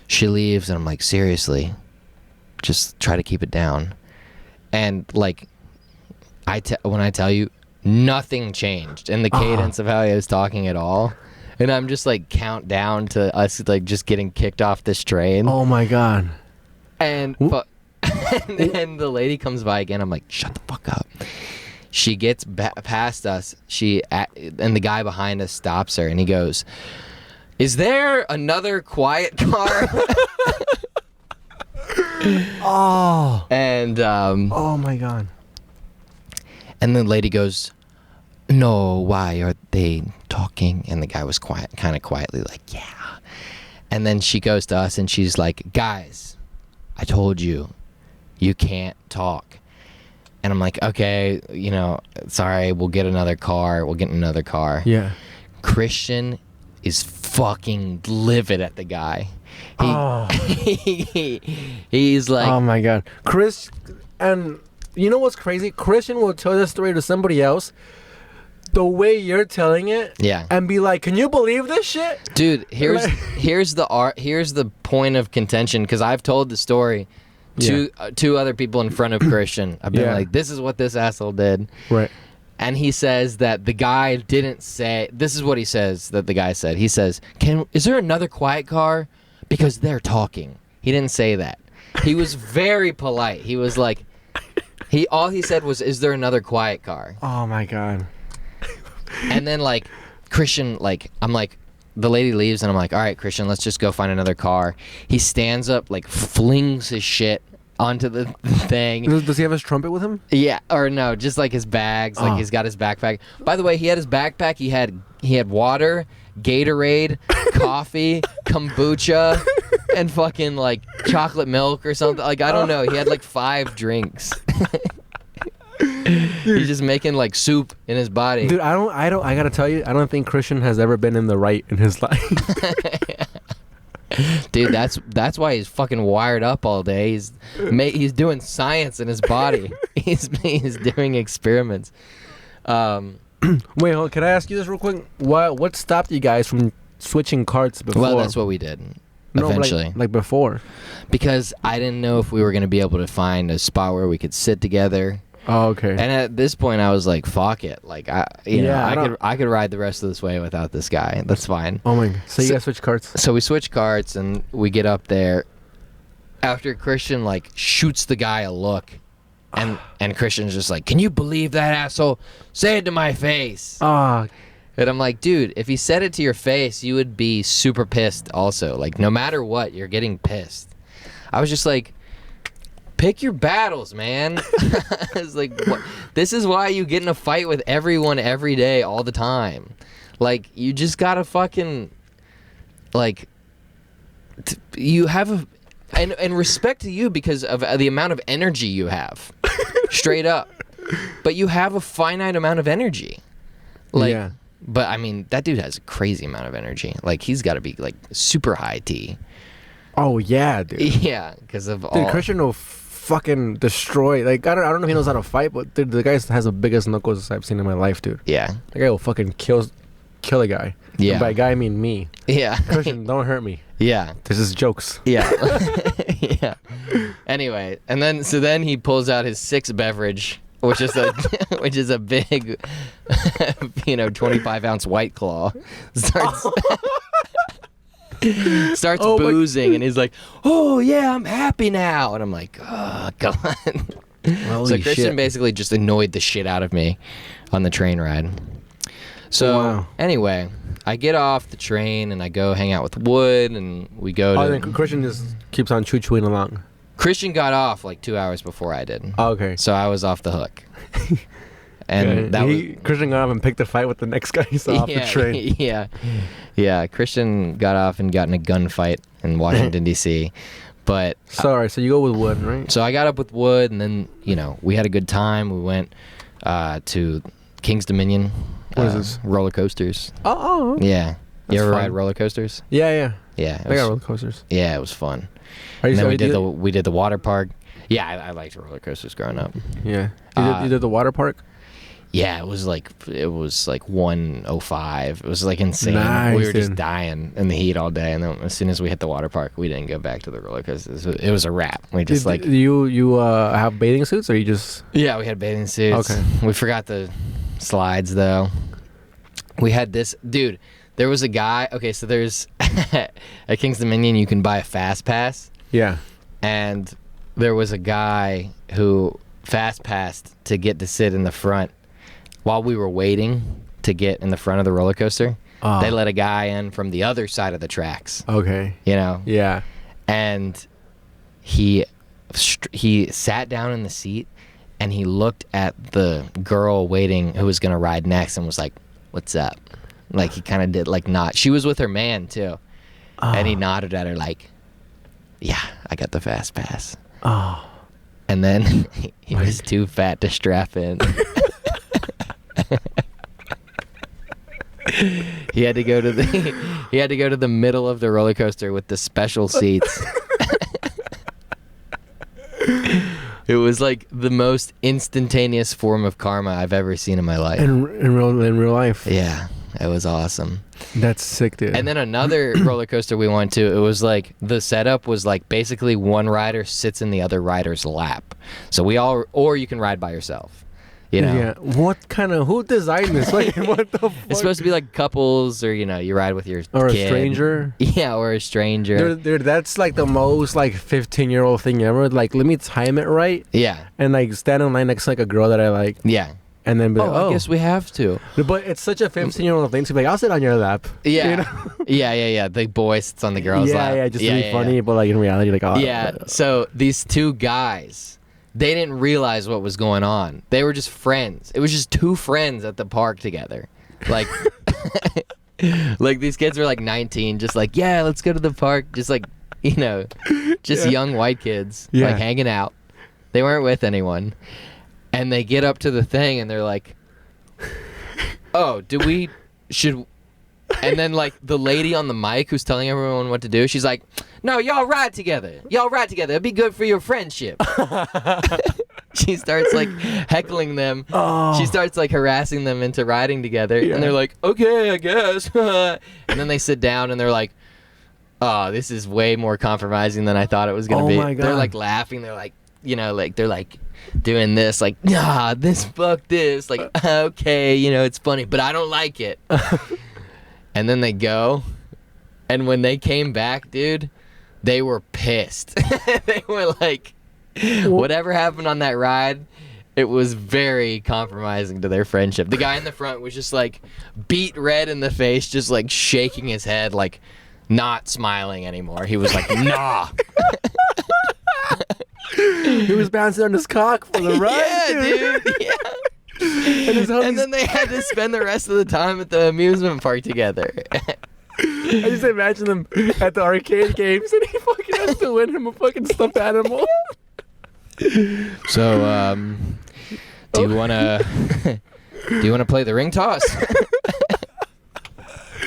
She leaves, and I'm like, seriously, just try to keep it down. And like, when I tell you, nothing changed in the cadence of how he was talking at all. And I'm just like count down to us like just getting kicked off this train. Oh my god. And then the lady comes by again. I'm like, shut the fuck up. She gets past us. And the guy behind us stops her, and he goes, is there another quiet car? Oh. And oh my god. And the lady goes, no, why are they talking? And the guy was kind of quietly like, yeah. And then she goes to us, and she's like, guys, I told you can't talk. And I'm like, okay, sorry, we'll get another car. Yeah. Christian is fucking livid at the guy. He's like, oh my god. Chris, and you know what's crazy? Christian will tell this story to somebody else the way you're telling it, and be like, can you believe this shit? Dude, here's the point of contention, because I've told the story to two other people in front of Christian. I've been like, this is what this asshole did. Right. And he says that the guy didn't say, this is what he says that the guy said. He says, is there another quiet car? Because they're talking. He didn't say that. He was very polite. He was like, all he said was, is there another quiet car? Oh my god. And then like Christian, like I'm like, the lady leaves, and I'm like, all right, Christian, let's just go find another car. He stands up, like flings his shit onto the thing. Does he have his trumpet with him? Yeah, or no, just like his bags. Like he's got his backpack. By the way, he had his backpack. He had water, Gatorade, coffee, kombucha, and fucking like chocolate milk or something. Like I don't know. He had like 5 drinks. He's just making like soup in his body. Dude, I gotta tell you, I don't think Christian has ever been in the right in his life. Dude, that's why he's fucking wired up all day. He's doing science in his body. He's doing experiments. Wait, hold on, can I ask you this real quick? What stopped you guys from switching carts before? Well, that's what we did. Eventually. Like before. Because I didn't know if we were gonna be able to find a spot where we could sit together. Oh, okay. And at this point, I was like, "Fuck it!" Like, I could ride the rest of this way without this guy. That's fine. Oh my god! So you guys switch carts. So we switch carts, and we get up there. After Christian like shoots the guy a look, and Christian's just like, "Can you believe that asshole? Say it to my face." And I'm like, dude, if he said it to your face, you would be super pissed. Also, like, no matter what, you're getting pissed. I was just like, pick your battles, man. It's like, what? This is why you get in a fight with everyone every day, all the time. Like, you just gotta fucking, like, you have and respect to you because of the amount of energy you have, straight up. But you have a finite amount of energy, like. Yeah. But I mean, that dude has a crazy amount of energy. Like, he's got to be like super high T. Oh yeah, dude. Yeah, because of all. Dude, Christian will fucking destroy. Like, I don't know if he knows how to fight, but dude, the guy has the biggest knuckles I've seen in my life, dude. Yeah. The guy will fucking kill a guy. Yeah. And by guy I mean me. Yeah. Christian, don't hurt me. Yeah. This is jokes. Yeah. Yeah. Anyway, and then he pulls out his sixth beverage, which is a big 25-ounce White Claw. Starts boozing, and he's like, "Oh yeah, I'm happy now." And I'm like, "Oh God." So Christian basically just annoyed the shit out of me on the train ride. So anyway, I get off the train and I go hang out with Wood, and we go to... Oh, then Christian just keeps on chewing along. Christian got off like 2 hours before I did. Oh, okay. So I was off the hook. And Christian got off and picked a fight with the next guy he saw off the train. Yeah. Christian got off and got in a gunfight in Washington, D.C., but... Sorry, so you go with Wood, right? So I got up with Wood, and then, we had a good time. We went to King's Dominion. What is this? Roller coasters. Oh. Yeah. You ever fun. Ride roller coasters? Yeah. Yeah. I got roller coasters. Yeah, it was fun. And then we did the water park. Yeah, I liked roller coasters growing up. Yeah. You did the water park? Yeah, it was like 105. It was like insane. Nice, we were just dying in the heat all day, and then as soon as we hit the water park, we didn't go back to the roller coasters. It was a wrap. We just do you have bathing suits, or you just? Yeah, we had bathing suits. Okay. We forgot the slides though. We had this dude. There was a guy. Okay, so there's at King's Dominion you can buy a fast pass. Yeah. And there was a guy who fast passed to get to sit in the front. While we were waiting to get in the front of the roller coaster, they let a guy in from the other side of the tracks. Okay. Yeah. And he sat down in the seat, and he looked at the girl waiting who was going to ride next and was like, "What's up?" Like, he kind of did, like, nod. She was with her man, too. And he nodded at her like, "Yeah, I got the fast pass." Oh. And then he was too fat to strap in. He had to go to the middle of the roller coaster with the special seats. It was like the most instantaneous form of karma I've ever seen in my life. In real life. Yeah, it was awesome. That's sick, dude. And then another roller coaster we went to, it was like the setup was like basically one rider sits in the other rider's lap. So or you can ride by yourself. Yeah. Who designed this? Like, what the fuck? It's supposed to be like couples, or you ride with your or kid. A stranger. Yeah, or a stranger. Dude, that's like the most like 15-year-old thing ever. Like, let me time it right. Yeah. And like stand in line next to like a girl that I like. Yeah. And then be like, I guess we have to. But it's such a 15-year-old thing to be like, I'll sit on your lap. Yeah. Yeah. The boy sits on the girl's lap. Yeah, just to be funny, but like in reality, like, oh. Yeah. So these two guys, they didn't realize what was going on. They were just friends. It was just two friends at the park together. Like, like these kids were like 19, just like, yeah, let's go to the park. Just like, young white kids, like hanging out. They weren't with anyone. And they get up to the thing and they're like, "Oh, should..." And then like the lady on the mic who's telling everyone what to do, she's like, "No, y'all ride together. It'd be good for your friendship." She starts like heckling them. Oh. She starts like harassing them into riding together. Yeah. And they're like, "Okay, I guess." And then they sit down and they're like, "Oh, this is way more compromising than I thought it was going to be." My God. They're like laughing. They're like, they're like doing this, like, "Nah, fuck this." Like, okay, it's funny, but I don't like it. And then they go, and when they came back, dude, they were pissed. They were like, whatever happened on that ride, it was very compromising to their friendship. The guy in the front was just like beat red in the face, just like shaking his head, like not smiling anymore. He was like, "Nah." He was bouncing on his cock for the ride. Yeah, dude. Yeah. And then they had to spend the rest of the time at the amusement park together. I just imagine them at the arcade games, and he fucking has to win him a fucking stuffed animal. So, do you wanna play the ring toss?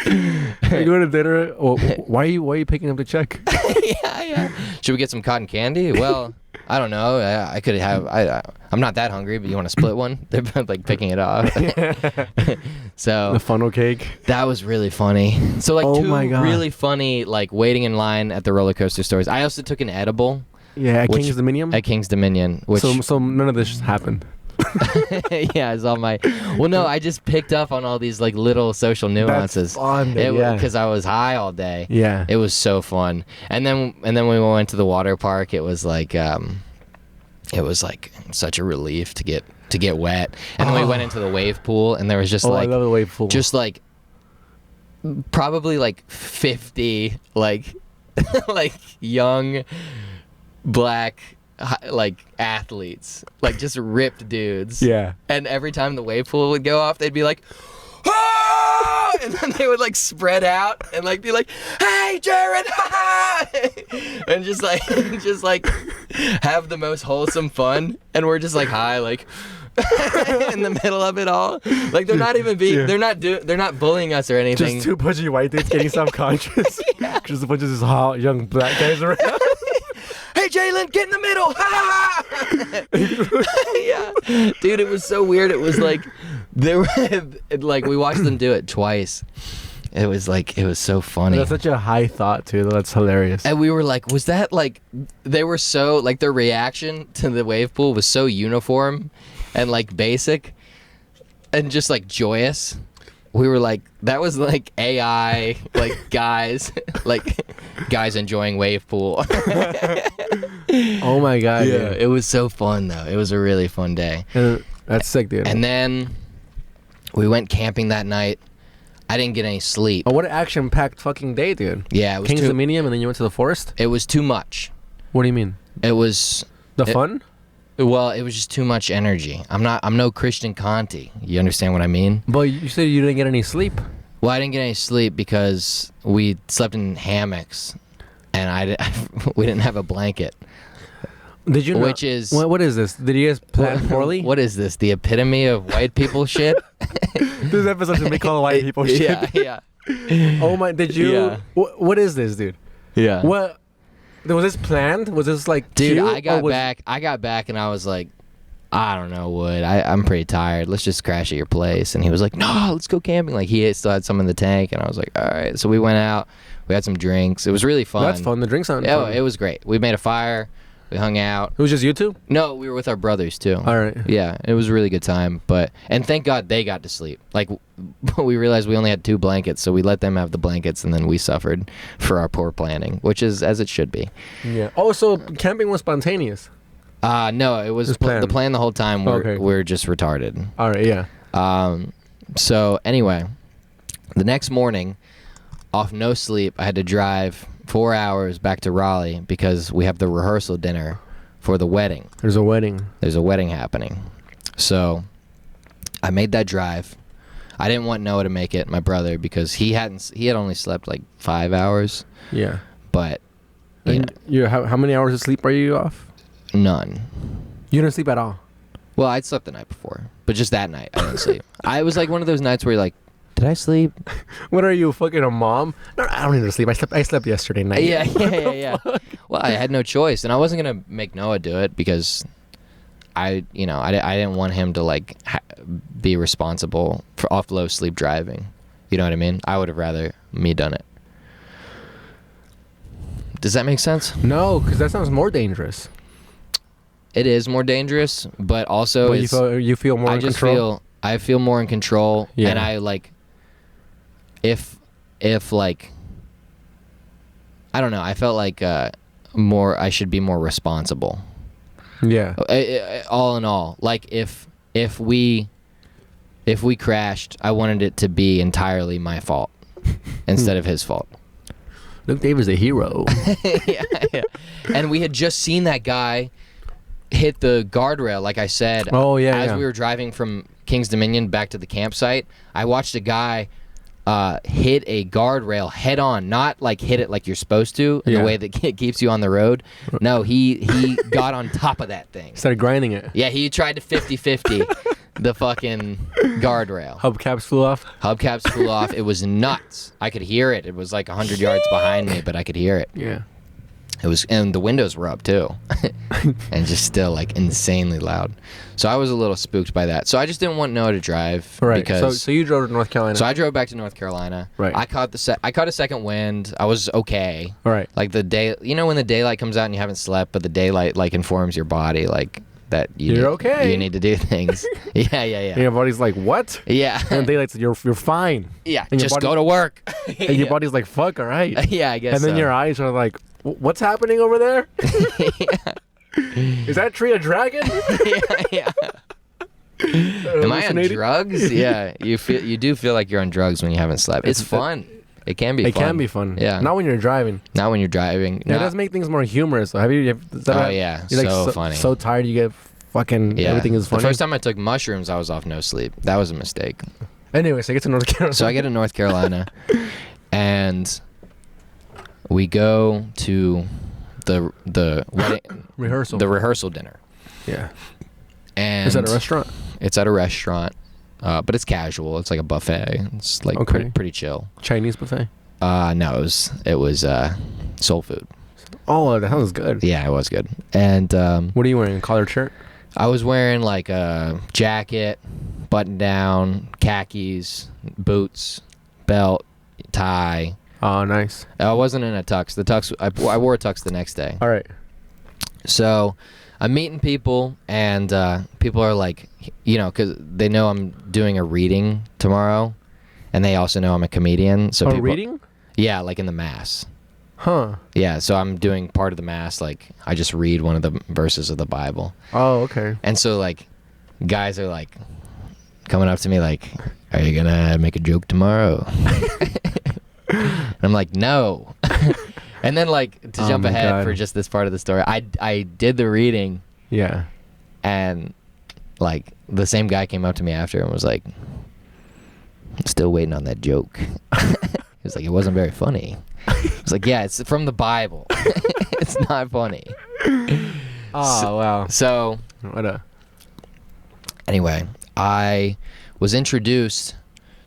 Are you going to dinner? Well, why are you picking up the check? Yeah. Should we get some cotton candy? Well, I don't know. I could have. I'm not that hungry, but you want to split one? They're both like picking it off. So the funnel cake. That was really funny. So like two really funny like waiting in line at the roller coaster stores. I also took an edible. Yeah, at King's Dominion. At King's Dominion. Which so none of this happened. Yeah, it's all my. Well, no, I just picked up on all these like little social nuances. That's fun, because I was high all day. Yeah, it was so fun. And then when we went to the water park, it was like such a relief to get wet. And then we went into the wave pool, and there was just I love the wave pool. Just like probably like 50 like like young black like athletes, like just ripped dudes. Yeah. And every time the wave pool would go off, they'd be like, "Ah!" And then they would like spread out and like be like, "Hey, Jared!" And just like have the most wholesome fun. And we're just like high, like in the middle of it all. Like they're not even being, they're not bullying us or anything. Just two pudgy white dudes getting self-conscious. Just a bunch of this hot young black guys around. Hey, Jalen, get in the middle! Yeah, dude, it was so weird. It was like we watched them do it twice. It was so funny. That's such a high thought too. That's hilarious. And we were like, was that like they were so like their reaction to the wave pool was so uniform and like basic and just like joyous. We were like, that was like AI, like guys enjoying wave pool. Oh my god! Yeah, it was so fun though. It was a really fun day. That's sick, dude. And then we went camping that night. I didn't get any sleep. Oh, what an action-packed fucking day, dude. Yeah, it was King's Dominion, and then you went to the forest. It was too much. What do you mean? It was fun. Well, it was just too much energy. I'm no Christian Conti. You understand what I mean? But you said you didn't get any sleep. Well, I didn't get any sleep because we slept in hammocks, and we didn't have a blanket. Did you? Which is what is this? Did you guys plan poorly? What is this? The epitome of white people shit. This episode should be called white people shit. Yeah. Oh my! Did you? Yeah. What is this, dude? Yeah. What? Was this planned? Was this like? Dude, cute, I got back, and I was like, I don't know, Wood. I'm pretty tired. Let's just crash at your place. And he was like, no, let's go camping. Like he still had some in the tank, and I was like, all right. So we went out. We had some drinks. It was really fun. That's fun. The drinks sound fun. It was great. We made a fire. We hung out. It was just you two? No, we were with our brothers too. All right. Yeah, it was a really good time. And thank God they got to sleep. Like we realized we only had 2 blankets, so we let them have the blankets, and then we suffered for our poor planning, which is as it should be. Yeah. Oh, so camping was spontaneous? No, it was the plan the whole time. We're just retarded. All right. Yeah. So anyway, the next morning, off no sleep, I had to drive 4 hours back to Raleigh because we have the rehearsal dinner for the wedding. There's a wedding happening. So I made that drive. I didn't want Noah to make it, my brother, because he had only slept like 5 hours. Yeah. But how many hours of sleep are you off? None. You didn't sleep at all? Well, I'd slept the night before, but just that night I didn't sleep. I was like one of those nights where you're like, did I sleep? What are you, fucking a mom? No, I don't need to sleep. I slept yesterday night. Yeah. Well, I had no choice, and I wasn't gonna make Noah do it because I didn't want him to like be responsible for off low sleep driving. You know what I mean? I would have rather me done it. Does that make sense? No, because that sounds more dangerous. It is more dangerous, but also you feel more in control. I feel more in control, yeah. And I like. If like, I don't know, I felt like I should be more responsible. Yeah. All in all, like if we crashed, I wanted it to be entirely my fault instead of his fault. Luke Davis, a hero. Yeah. And we had just seen that guy hit the guardrail, like I said. Oh yeah. As we were driving from King's Dominion back to the campsite, I watched a guy hit a guardrail head on, not like hit it like you're supposed to in the way that it keeps you on the road. No, he got on top of that thing. Started grinding it. Yeah, he tried to 50-50 the fucking guardrail. Hubcaps flew off. It was nuts. I could hear it. It was like 100 yards behind me, but I could hear it. Yeah. and the windows were up too, and just still like insanely loud. So I was a little spooked by that. So I just didn't want Noah to drive. Right. Because, so you drove to North Carolina. So I drove back to North Carolina. Right. I caught a second wind. I was okay. Right. Like when the daylight comes out and you haven't slept, but the daylight like informs your body like that you're okay. You need to do things. Yeah. And your body's like, what? Yeah. And daylight says you're fine. Yeah. And just go to work. And your body's like, fuck, all right. Yeah, I guess. And then your eyes are like, what's happening over there? Yeah. Is that tree a dragon? Yeah. Am I on drugs? Yeah, you do feel like you're on drugs when you haven't slept. It's fun. It can be fun. It can be fun. Yeah. Not when you're driving. Not when you're driving. Yeah, it does make things more humorous. So yeah. You're so funny. So tired you get fucking everything is funny. The first time I took mushrooms, I was off no sleep. That was a mistake. Anyway, so I get to North Carolina. So I get to North Carolina and we go to the wedding rehearsal. The rehearsal dinner. Yeah. And is that a restaurant? It's at a restaurant, but it's casual. It's like a buffet. It's like pretty chill. Chinese buffet? No, it was soul food. Oh, that sounds good. Yeah, it was good. And what are you wearing? A collared shirt? I was wearing like a jacket, button down, khakis, boots, belt, tie. Oh, nice. I wasn't in a tux. The tux I wore a tux the next day. All right. So I'm meeting people, and people are like, because they know I'm doing a reading tomorrow, and they also know I'm a comedian. So reading? Yeah, like in the mass. Huh. Yeah, so I'm doing part of the mass. Like I just read one of the verses of the Bible. Oh, okay. And so like, guys are like coming up to me like, "Are you gonna make a joke tomorrow?" And I'm like, "No." And then like to jump ahead for just this part of the story, I did the reading. Yeah. And like the same guy came up to me after and was like, "Still waiting on that joke." He was like, "It wasn't very funny." I was like, "Yeah, it's from the Bible." It's not funny. Oh, wow. So anyway, I was introduced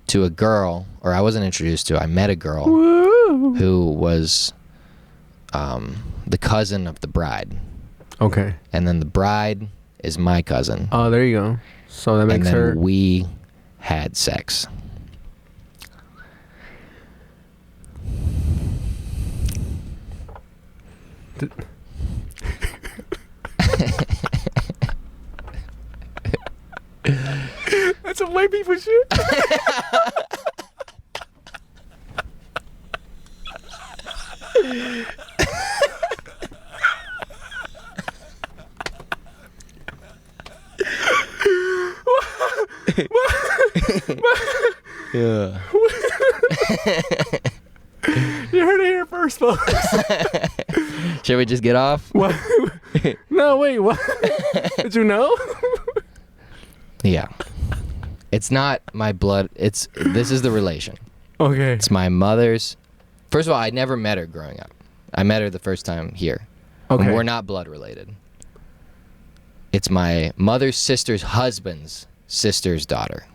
to a girl, or I wasn't introduced to, I met a girl who was the cousin of the bride. Okay. And then the bride is my cousin. Oh, there you go. So that makes her... And then we had sex. That's some white people shit. Yeah. You heard it here first, folks. Should we just get off? What? No, wait, what? Did you know? Yeah. It's not my blood. This is the relation. Okay. It's my mother's. First of all, I never met her growing up. I met her the first time here. Okay. And we're not blood related. It's my mother's sister's husband's sister's daughter.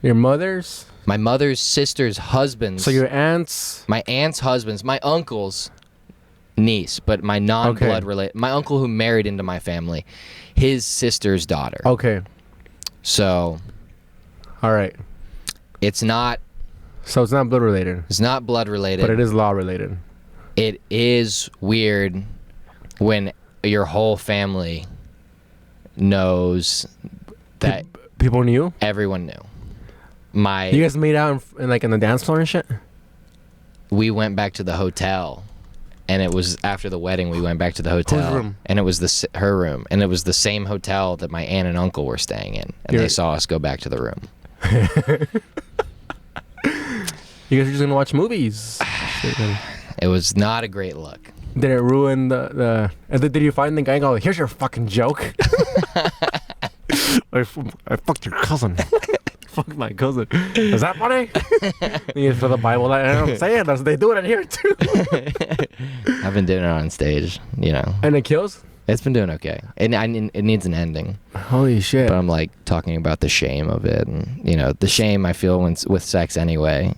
Your mother's? My mother's sister's husband's. So your aunt's? My aunt's husband's. My uncle's niece, but my non-blood related. My uncle who married into my family. His sister's daughter. Okay. So. All right. It's not. So it's not blood related. It's not blood related. But it is law related. It is weird when your whole family knows that. People knew? Everyone knew. You guys made out in the dance floor and shit? We went back to the hotel. And it was after the wedding, we went back to the hotel. Whose room? And it was her room. And it was the same hotel that my aunt and uncle were staying in. And they saw us go back to the room. You guys are just going to watch movies. It was not a great look. Did it ruin the did you find the guy and go, here's your fucking joke? I fucked your cousin. Fuck my cousin. Is that funny? For the Bible, I'm saying they do it in here too. I've been doing it on stage, And it kills? It's been doing okay. It needs an ending. Holy shit. But I'm talking about the shame of it, and the shame I feel with sex anyway.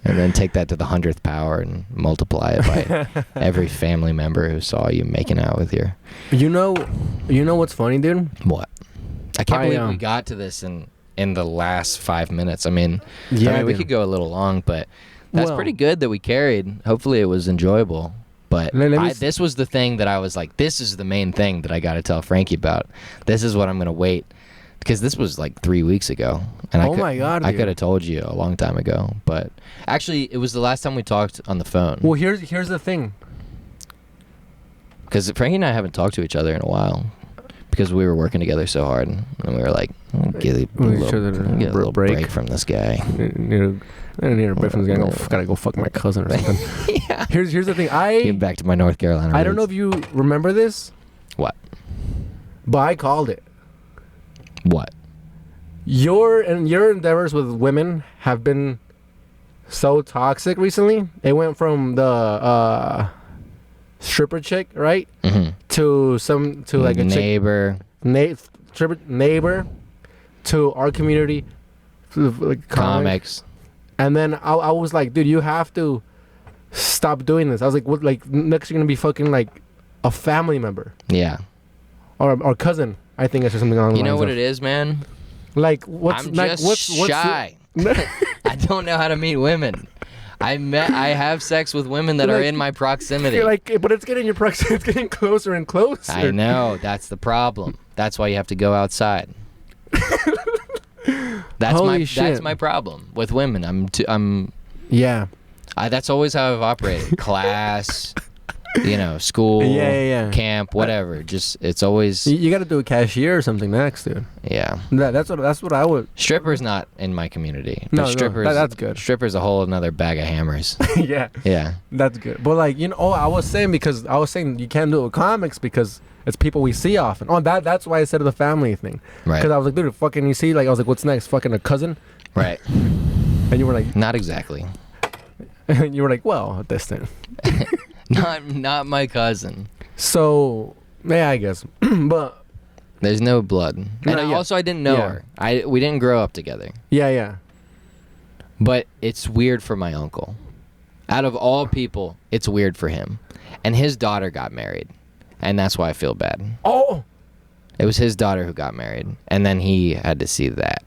And then take that to the 100th power and multiply it by every family member who saw you making out with your... You know what's funny, dude? What? I can't believe we got to this in the last 5 minutes. I mean, we could go a little long, but that's pretty good that we carried. Hopefully it was enjoyable. But this was the thing that I was like, this is the main thing that I got to tell Frankie about. This is what I'm going to wait. Because this was like 3 weeks ago. And my God, I could have told you a long time ago. But actually, it was the last time we talked on the phone. Well, here's the thing. Because Frankie and I haven't talked to each other in a while. Because we were working together so hard. And we were like, get a little break from this guy. I need a break from this guy. Gotta go fuck my cousin or something. Yeah. Here's the thing. Get back to my North Carolina roots. I don't know if you remember this. What? But I called it. What? Your endeavors with women have been so toxic recently. It went from the stripper chick, right? Mm-hmm. To like a neighbor. Neighbor to our community, to like comics. And then I was like, dude, you have to stop doing this. I was like, what? Like next you're gonna be fucking like a family member. Yeah. Or cousin. I think it's something along the lines. You know what it is, man? Like I'm just shy. I don't know how to meet women. I have sex with women that are in my proximity. You're like, but it's getting your proximity. It's getting closer and closer. I know. That's the problem. That's why you have to go outside. That's my problem with women. Yeah. That's always how I've operated. Class, school, camp, whatever. Just it's always. You got to do a cashier or something next, dude. Yeah. That's what I would. Strippers not in my community. No, strippers. That's good. Strippers a whole another bag of hammers. Yeah. Yeah. That's good. But like I was saying you can't do it with comics because it's people we see often. That's why I said the family thing. Right. Because I was like, dude, fucking you see, like I was like, what's next? Fucking a cousin. Right. And you were like, not exactly. And you were like, well, distant. Not my cousin. So yeah, I guess. But there's no blood. And also I didn't know her. We didn't grow up together. Yeah. But it's weird for my uncle. Out of all people, it's weird for him. And his daughter got married. And that's why I feel bad. Oh. It was his daughter who got married. And then he had to see that.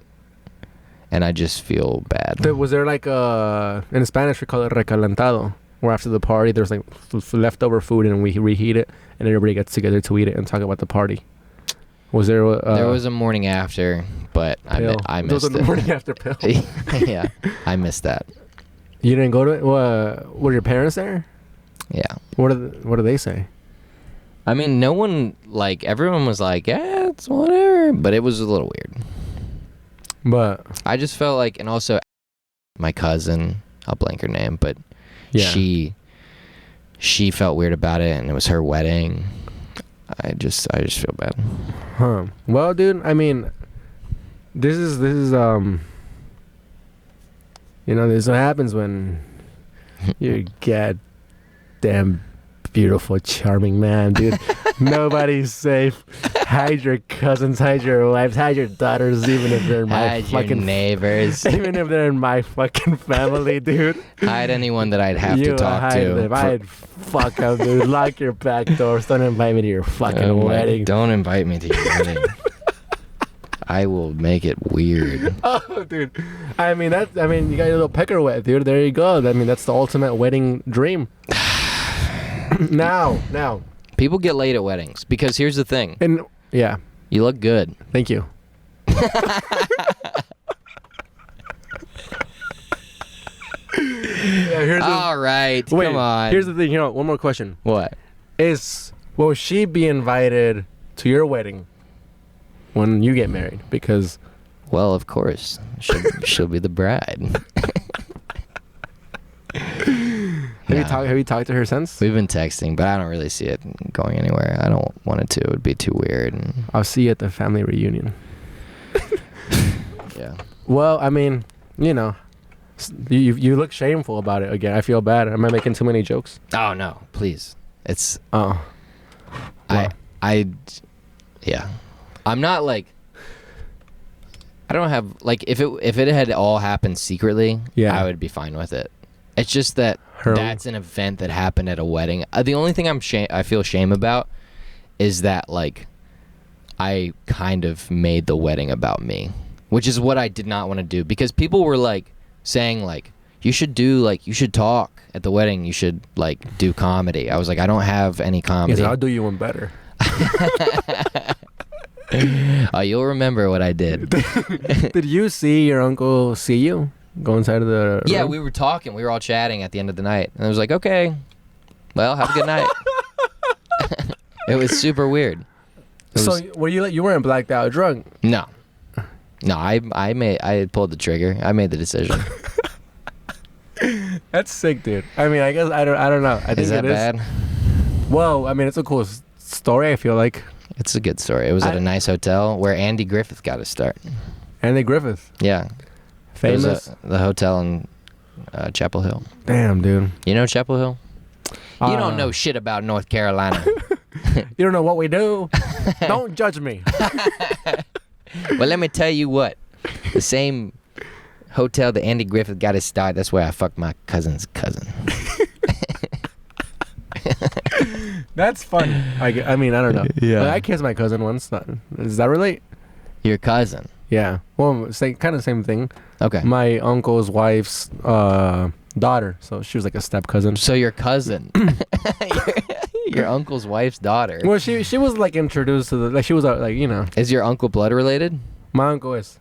And I just feel bad. Was there like in Spanish we call it recalentado, where after the party there's like leftover food and we reheat it and everybody gets together to eat it and talk about the party. Was there? There was a morning after, but I missed it. There was a morning after pill. Yeah, I missed that. You didn't go to it? Were your parents there? Yeah. What do they say? I mean, no one, like, everyone was like, yeah, it's whatever, but it was a little weird. But I just felt like, and also my cousin, I'll blank her name, but yeah. she felt weird about it, and it was her wedding. I just feel bad. Huh. Well, dude, I mean, this is this is what happens when you're goddamn beautiful, charming man, dude. Nobody's safe. Hide your cousins, hide your wives, hide your daughters, even if they're in my fucking neighbors. Even if they're in my fucking family, dude. Hide anyone that I'd have to talk to. Them. I'd fuck them, dude. Lock your back doors. Don't invite me to your fucking wedding. Don't invite me to your wedding. I will make it weird. Oh, dude. I mean, you got a little pecker wet, dude. There you go. I mean, that's the ultimate wedding dream. Now. People get laid at weddings because here's the thing. And yeah. You look good. Thank you. All right. Come on. Here's the thing. One more question. What? Will she be invited to your wedding when you get married? Because, well, of course, she'll be the bride. Have you talked to her since? We've been texting, but I don't really see it going anywhere. I don't want it to. It would be too weird. I'll see you at the family reunion. Yeah. Well, I mean, you look shameful about it again. I feel bad. Am I making too many jokes? Oh no, please. It's. Oh. Well. Yeah. I'm not like. I don't have like if it had all happened secretly, yeah. I would be fine with it. It's just that that's an event that happened at a wedding. The only thing I feel shame about is that, like, I kind of made the wedding about me, which is what I did not want to do, because people were like saying like, you should talk at the wedding, you should like do comedy. I was like, I don't have any comedy. I'll do you one better. Oh, you'll remember what I did. Did you see your uncle see you go inside of the room? We were talking. We were all chatting at the end of the night. And I was like, okay, well, have a good night. It was super weird. Were you weren't blacked out drunk? No, I had pulled the trigger. I made the decision. That's sick, dude. I mean, I guess I don't know. I think is that bad? Well, I mean, it's a cool story, I feel like. It's a good story. It was at a nice hotel where Andy Griffith got his start. Andy Griffith? Yeah. Famous? The hotel in Chapel Hill. Damn, dude. You know Chapel Hill? You don't know shit about North Carolina. You don't know what we do? Don't judge me. Well, let me tell you what. The same hotel that Andy Griffith got his start, that's where I fucked my cousin's cousin. That's funny. I mean, I don't know. Yeah. I kissed my cousin once. Does that relate? Your cousin? Yeah. Well, kind of same thing. Okay. My uncle's wife's daughter. So she was like a step cousin. So your cousin. Your uncle's wife's daughter. Well, she was like introduced to like she was like, you know. Is your uncle blood related? My uncle is.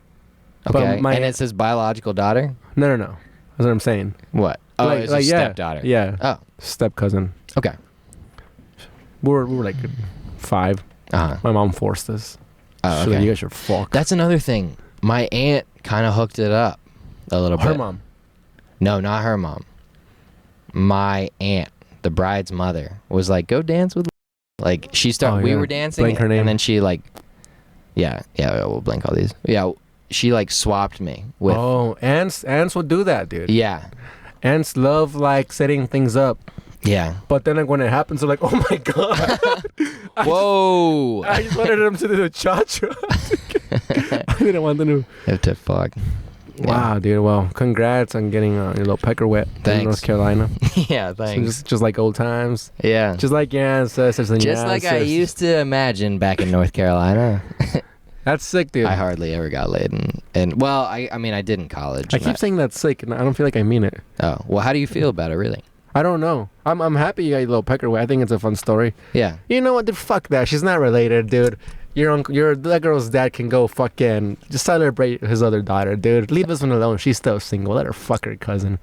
Okay. And it's his biological daughter? No. That's what I'm saying. What? Oh, it's his stepdaughter. Yeah. Oh. Step cousin. Okay. We were like 5. Uh-huh. My mom forced us. Oh, okay. So you guys are fucked. That's another thing. My aunt kind of hooked it up a little bit. Her mom? No, not her mom. My aunt, the bride's mother, was like, go dance with... Like, she started... We were dancing. Blank her name. And then she like... Yeah, we'll blank all these. Yeah, she like swapped me with... Oh, aunts will do that, dude. Yeah. Aunts love like setting things up. Yeah. But then like when it happens, they're like, oh my God. Whoa. I just wanted them to do the cha-cha. I didn't want them to fuck. Wow, yeah. Dude. Well, congrats on getting your little pecker wet in North Carolina. Yeah, thanks. So just like old times. Yeah. Just like your ancestors and just like I used to imagine back in North Carolina. That's sick, dude. I hardly ever got laid. And well, I mean, I did in college. I keep saying that's sick, and I don't feel like I mean it. Oh, well, how do you feel about it, really? I don't know. I'm happy you got your little pecker wet. I think it's a fun story. Yeah. You know what, dude? Fuck that. She's not related, dude. That girl's dad can go fucking just celebrate his other daughter, dude. Leave this one alone. She's still single. Let her fuck her cousin.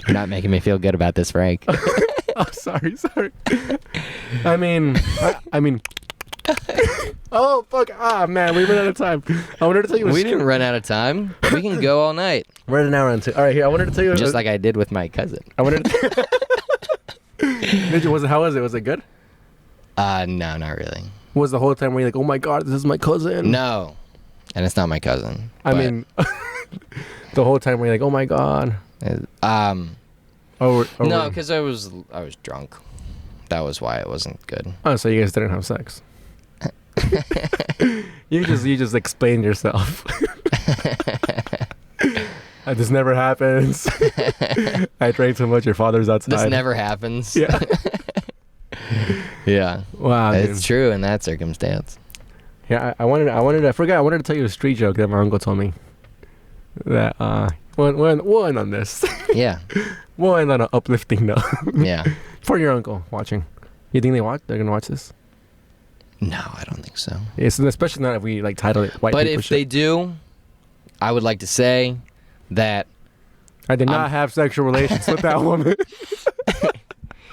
You're not making me feel good about this, Frank. Oh, sorry. I mean. Oh fuck! Ah man, we ran out of time. I wanted to tell you. We didn't run out of time. We can go all night. We're at an hour and 2. All right, here I wanted to tell you. Just like I did with my cousin. I wanted to. How was it? Was it good? No, not really. Was the whole time where you're like, oh my God, this is my cousin? No, and it's not my cousin. I mean, the whole time where you're like, oh my God. No, because I was drunk. That was why it wasn't good. Oh, so you guys didn't have sex? You just explained yourself. This never happens. I drank too much. Your father's outside. This never happens. Yeah. Yeah. Wow. It's true in that circumstance. Yeah, I wanted to tell you a street joke that my uncle told me. That we'll end on this. Yeah. We'll end on an uplifting note. Yeah. For your uncle watching. You think they're gonna watch this? No, I don't think so. It's especially not if we like title it white but people if shit. they do, I would like to say that I did not have sexual relations with that woman.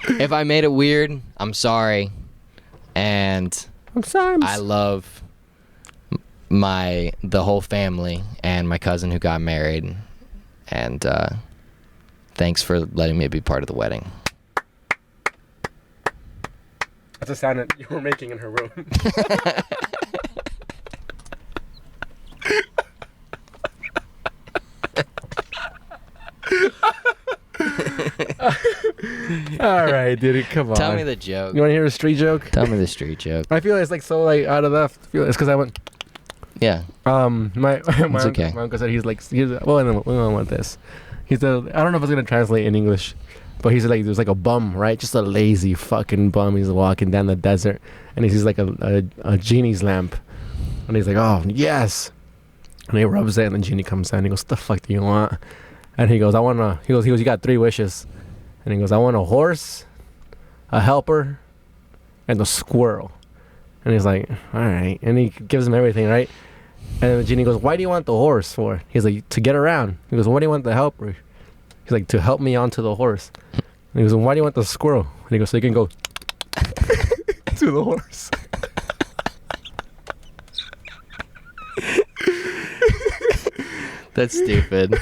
If I made it weird, I'm sorry. And I'm sorry. I love the whole family and my cousin who got married. And thanks for letting me be part of the wedding. That's a sound that you were making in her room. All right, dude, come on. Tell me the joke. You want to hear a street joke? Tell me the street joke. I feel it's like so like out of left. It's because I went. Yeah. My okay. uncle said we won't want this. I don't know if it's gonna translate in English, but he's like, there's like a bum, right? Just a lazy fucking bum. He's walking down the desert, and he sees like a genie's lamp, and he's like, oh yes, and he rubs it, and the genie comes in. He goes, what the fuck do you want? And he goes, he goes, you got 3 wishes, and he goes, I want a horse, a helper, and a squirrel. And he's like, all right, and he gives him everything, right? And the genie goes, why do you want the horse for? He's like, to get around. He goes, what do you want the helper? He's like, to help me onto the horse. And he goes, why do you want the squirrel? And he goes, so you can go to the horse. That's stupid.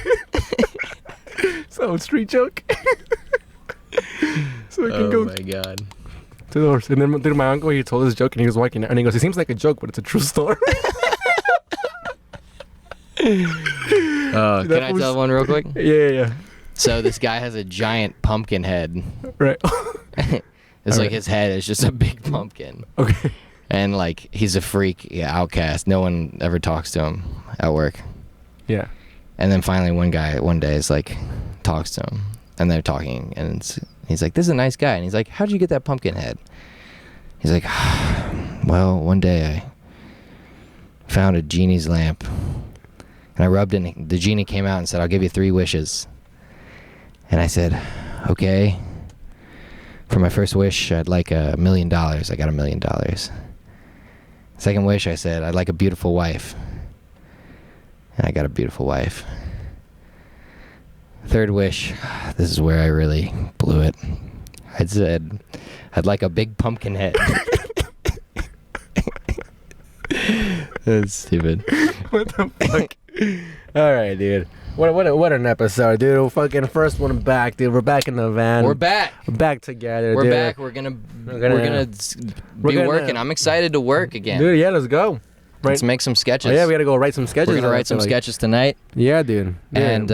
So street joke. So I can go. Oh my god. To the horse. And then my uncle, he told his joke, and he was walking out, and he goes, it seems like a joke, but it's a true story. Can I tell one real quick? Yeah. So this guy has a giant pumpkin head. Right. It's like his head is just a big pumpkin. Okay. And like he's a freak, outcast. No one ever talks to him at work. Yeah. And then finally one day is like talks to him, and they're talking, and he's like, this is a nice guy. And he's like, how'd you get that pumpkin head? He's like, well, one day I found a genie's lamp, and I rubbed it, and the genie came out and said, I'll give you 3 wishes. And I said, okay. For my first wish, I'd like $1 million. I got $1 million. Second wish, I said, I'd like a beautiful wife. And I got a beautiful wife. Third wish, this is where I really blew it. I said, I'd like a big pumpkin head. That's stupid. What the fuck? All right, dude. What an episode, dude. Fucking first one back, dude. We're back in the van. We're back. We're back together, We're dude. back. We're gonna be working. I'm excited to work again. Dude, yeah, let's go. Let's make some sketches. Oh, yeah, we gotta go write some sketches. We're gonna write some sketches tonight. Yeah, dude. Yeah. And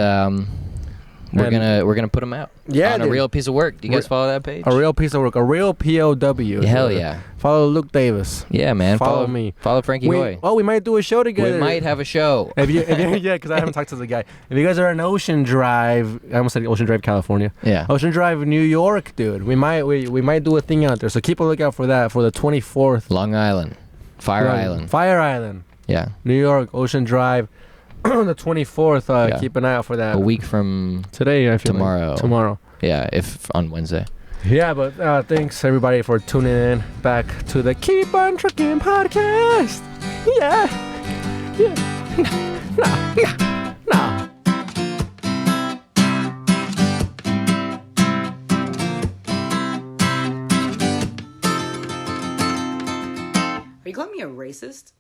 we're gonna put them out. Yeah, on a real piece of work. Do you guys follow that page? A real piece of work. A real POW. Hell yeah. Follow Luke Davis. Yeah, man. Follow me. Follow Frankie Hoy. Oh, we might do a show together. We might have a show. Yeah, because I haven't talked to the guy. If you guys are in Ocean Drive, I almost said Ocean Drive, California. Yeah. Ocean Drive, New York, dude. We might do a thing out there. So keep a lookout for that for the 24th. Long Island. Fire Island. Yeah. New York, Ocean Drive. The 24th. Yeah. Keep an eye out for that. A week from today, I feel tomorrow. Tomorrow. Yeah, if on Wednesday. Yeah, but thanks everybody for tuning in back to the Keep on Trucking podcast. Yeah. No. Are you calling me a racist?